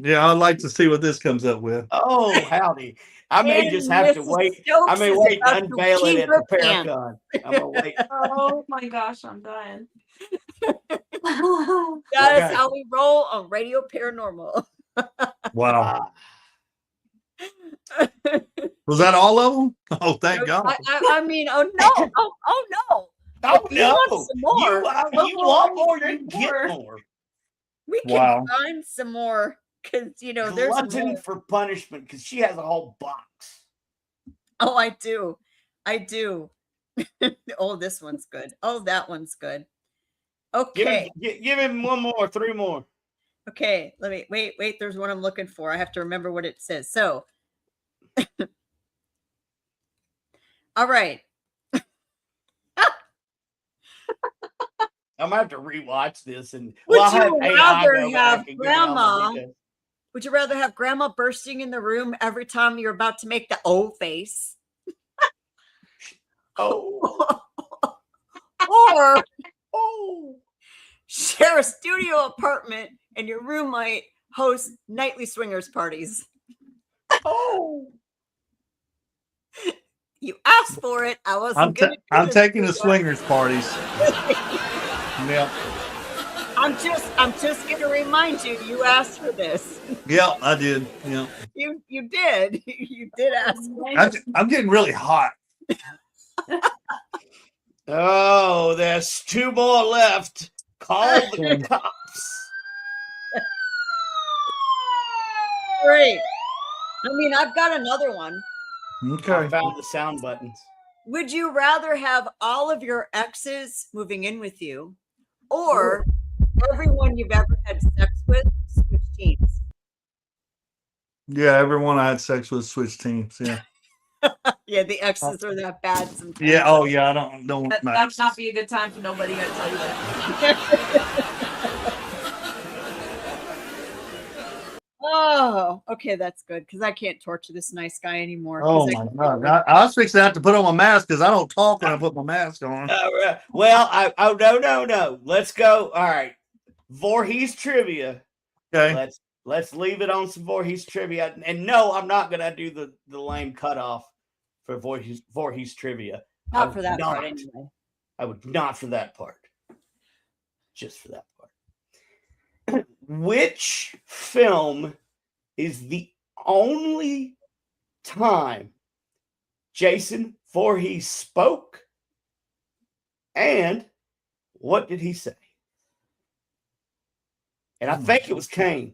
Yeah, I'd like to see what this comes up with. Oh, howdy. I may just have to wait. I may wait to unveil it at the Paracon. I'm gonna wait. Oh my gosh, I'm dying. That is how we roll on Radio Paranormal. Wow. Was that all of them? Oh, thank God. I mean, oh no. Oh no. Oh no. You want some more? You want more, you get more. We can find some more Because, you know, there's glutton more. for punishment because she has a whole box. Oh, I do. I do. Oh, this one's good. Oh, that one's good. Okay. Give him one more, 3 more. Okay. Let me wait. There's one I'm looking for. I have to remember what it says. So, all right. I'm gonna have to rewatch this. And Would I'll you AI rather go back have and give me all my grandma? details. Would you rather have grandma bursting in the room every time you're about to make the O face? Oh, Or oh, share a studio apartment and your roommate hosts nightly swingers parties? oh. You asked for it. I wasn't I'm taking the swingers parties. Yeah. I'm just gonna remind you. You asked for this. Yeah, I did. Yeah. You did. You did ask. For it. I'm getting really hot. Oh, there's 2 more left. Call the cops. Great. I mean, I've got another one. Okay. I found the sound buttons. Would you rather have all of your exes moving in with you, or everyone you've ever had sex with switch teams? Yeah, everyone I had sex with switched teams. Yeah. Yeah, the exes are that bad sometimes. Yeah. Oh, yeah. I don't. That would not be a good time for nobody. I tell you that. Oh, okay, that's good because I can't torture this nice guy anymore. Oh my God! I was fixing to have to put on my mask because I don't talk when I put my mask on. Well, no. Let's go. All right. Voorhees trivia. Okay. Let's leave it on some Voorhees trivia. And no, I'm not gonna do the lame cutoff for Voorhees trivia. Not for that part anyway. I would not for that part. Just for that part. Which film is the only time Jason Voorhees spoke? And what did he say? And I think it was Kane.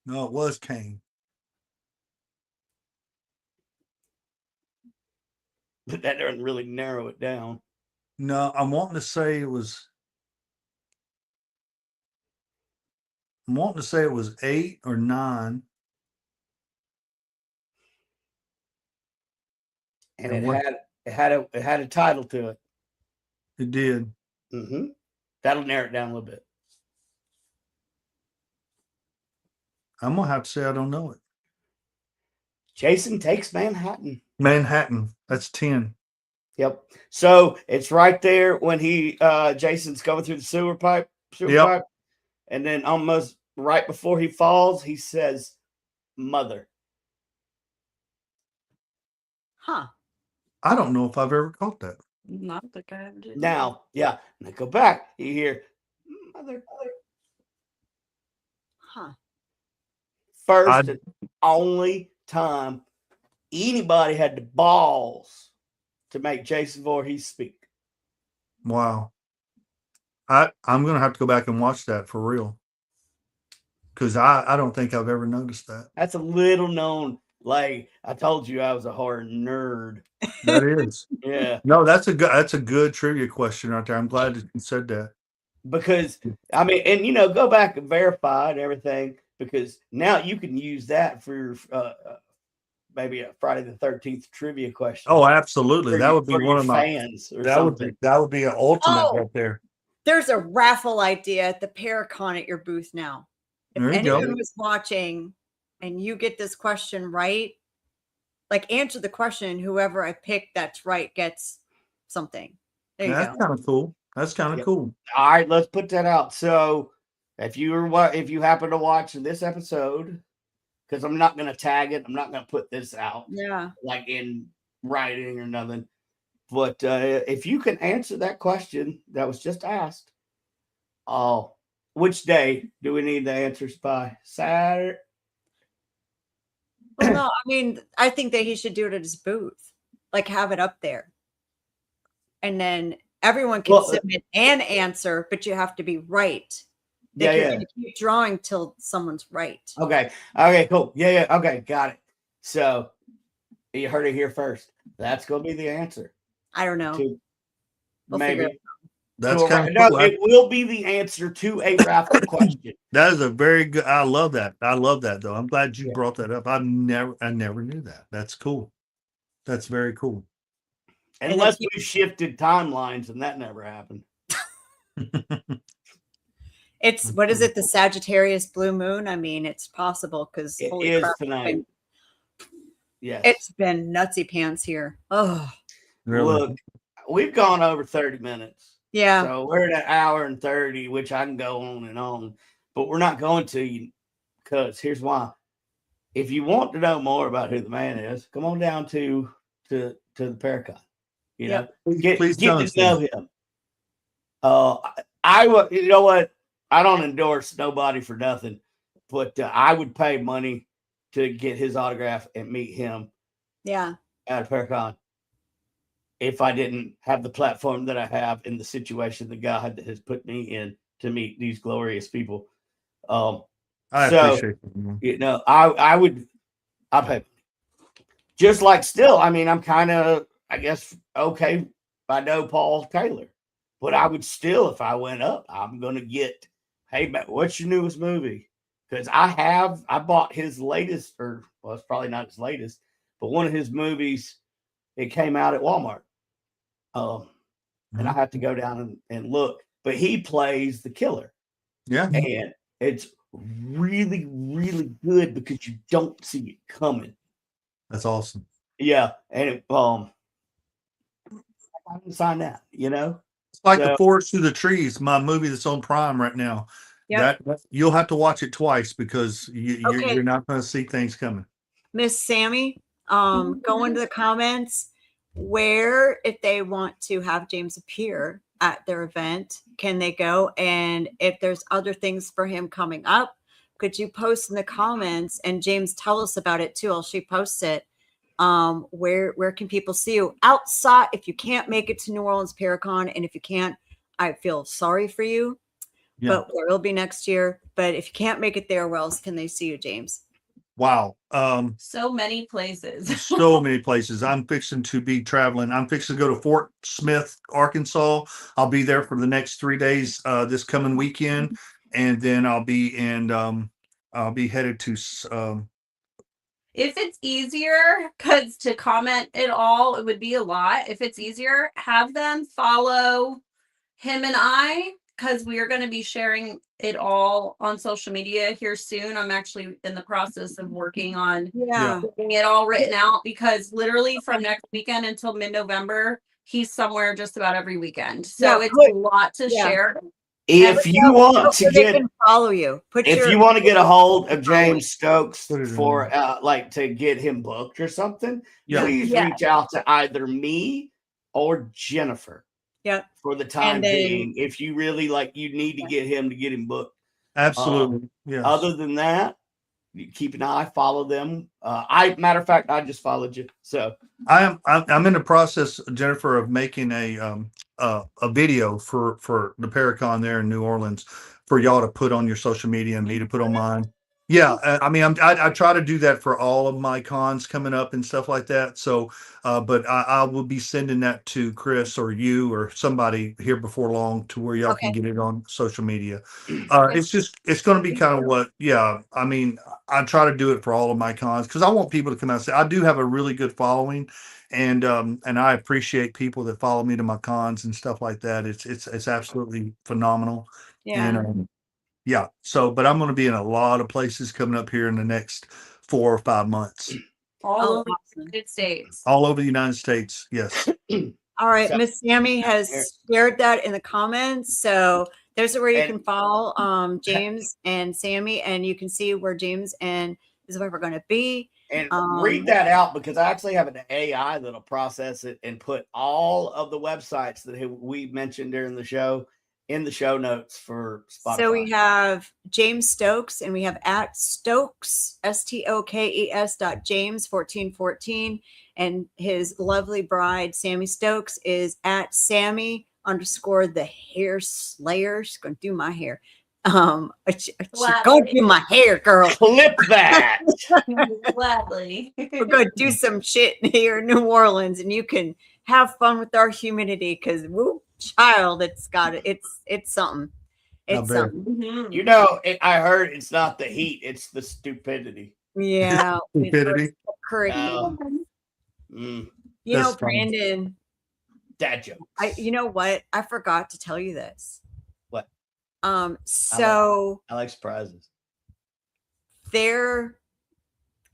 No, it was Kane. But that doesn't really narrow it down. No, I'm wanting to say it was. I'm wanting to say it was 8 or 9. And And it had a title to it. It did. Mm-hmm. That'll narrow it down a little bit. I'm gonna have to say I don't know it. Jason Takes Manhattan. Manhattan. That's 10. Yep. So it's right there when Jason's going through the sewer pipe. And then almost right before he falls, he says, "Mother." Huh. I don't know if I've ever caught that. Not the guy. Now, yeah. And they go back. You hear, "Mother." Huh. First and only time anybody had the balls to make Jason Voorhees speak. Wow. I'm gonna have to go back and watch that for real. Because I don't think I've ever noticed that. That's a little known. Like I told you, I was a horror nerd. That is. Yeah. No, that's a good trivia question right there. I'm glad that you said that. Because I mean, and go back and verify and everything. Because now you can use that for maybe a Friday the 13th trivia question. Oh, absolutely. That would be one of my fans. Or that something. would be an ultimate right there. There's a raffle idea at the Paracon at your booth now. If There you anyone go. was watching and you get this question right, like answer the question, whoever I pick that's right gets something. There you That's go. kind of cool. That's kind of Yep. cool. All right, let's put that out. So if you happen to watch this episode, because I'm not going to tag it, I'm not going to put this out Yeah. like in writing or nothing. But if you can answer that question that was just asked, which day do we need the answers by? Saturday? Well, no, I mean, I think that he should do it at his booth, like have it up there. And then everyone can submit an answer, but you have to be right. They Yeah, can keep drawing till someone's right. Okay. Okay, cool. Yeah. Okay, got it. So you heard it here first. That's going to be the answer. I don't know. We'll figure it Maybe. That's To a kind ra- of no, cool. it will be the answer to a raffle question. That is a very good. I love that. I love that though. I'm glad you Yeah. brought that up. I never knew that. That's cool. That's very cool. Unless we shifted timelines, and that never happened. It's what is it? The Sagittarius blue moon. I mean, it's possible because It is tonight. Yes. It's been nutsy pants here. Oh, Really? Look, we've gone over 30 minutes. yeah. So we're at an hour and 30, which I can go on and on, but we're not going to, because here's why. If you want to know more about who the man is, come on down to the Paracon. You know, get to know him. You know what? I don't endorse nobody for nothing, but I would pay money to get his autograph and meet him. Yeah. At Paracon. If I didn't have the platform that I have in the situation that God has put me in to meet these glorious people. I appreciate it. You know, I'll pay. Just like still, I mean, I'm kind of, I guess, okay. I know Paul Taylor, but I would still, if I went up, I'm going to get, hey, man, what's your newest movie? Because I bought his latest, or well, it's probably not his latest, but one of his movies, it came out at Walmart. And I have to go down and look, but he plays the killer. Yeah. And it's really, really good because you don't see it coming. That's awesome. Yeah. And I didn't sign that, you know? It's like The Forest Through the Trees, my movie that's on Prime right now. Yep. That you'll have to watch it twice because you're not going to see things coming. Miss Sammy, go into the comments where, if they want to have James appear at their event, can they go? And if there's other things for him coming up, could you post in the comments, and James, tell us about it too. She posts it. Where can people see you outside? If you can't make it to New Orleans Paracon, and if you can't, I feel sorry for you, but there will be next year. But if you can't make it there, where else can they see you, James? Wow. So many places. So many places. I'm fixing to be traveling. I'm fixing to go to Fort Smith, Arkansas. I'll be there for the next 3 days this coming weekend. And then I'll be headed to if it's easier, because to comment it all, it would be a lot. If it's easier, have them follow him and I, because we are going to be sharing it all on social media here soon. I'm actually in the process of working on getting it all written out, because literally from next weekend until mid-November, he's somewhere just about every weekend. So it's a lot to share. If you want to they can follow you, you want to get a hold of James Stokes for to get him booked or something, please reach out to either me or Jennifer. Yeah. For the time being, if you really you need to get him booked. Absolutely. Other than that, you keep an eye, follow them. Matter of fact, I just followed you. So I'm in the process, Jennifer, of making a video for the Paracon there in New Orleans for y'all to put on your social media and me to put on mine. Yeah, I mean, I try to do that for all of my cons coming up and stuff like that. So, but I will be sending that to Chris or you or somebody here before long to where y'all can get it on social media. It's going to be kind of what, I mean, I try to do it for all of my cons because I want people to come out and say, I do have a really good following, and I appreciate people that follow me to my cons and stuff like that. It's absolutely phenomenal. Yeah. And, so, but I'm going to be in a lot of places coming up here in the next 4 or 5 months. All over the United States. All over the United States, yes. All right, Miss Sammy has shared that in the comments. So there's where you can follow James and Sammy, and you can see where James and is where we're going to be. And read that out, because I actually have an AI that'll process it and put all of the websites that we mentioned during the show in the show notes for Spotify. So we have James Stokes, and we have at Stokes, STOKES James1414, and his lovely bride, Sammy Stokes, is at Sammy _ the hair slayer. She's going to do my hair. Go do my hair, girl. Clip that. Gladly. We're gonna do some shit here in New Orleans, and you can have fun with our humidity because woo, child, it's something. It's bet. something. Mhm. You know, I heard it's not the heat, it's the stupidity. Yeah. Stupidity. Curriculum. Mm, You know, That's funny. Brandon, dad jokes. you know what? I forgot to tell you this. What? So I like surprises. there,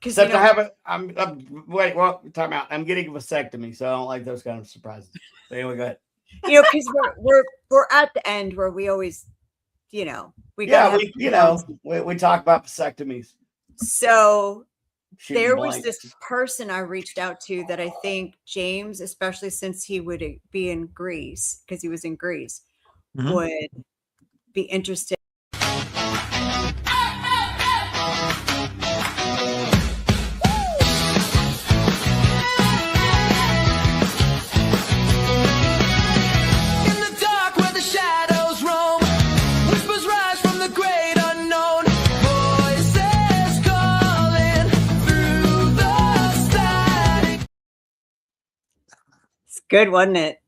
because Except I haven't. Wait. Well, time out. I'm getting a vasectomy, so I don't like those kind of surprises. But anyway, go ahead. because we're at the end where we always, we gotta have- we talk about vasectomies. So Shooting there was blanks. this person I reached out to that I think James, especially since he would be in Greece, because he was in Greece, Mhm. would be interested. In the dark where the shadows roam, whispers rise from the great unknown. Voices calling through the static. It's good, wasn't it?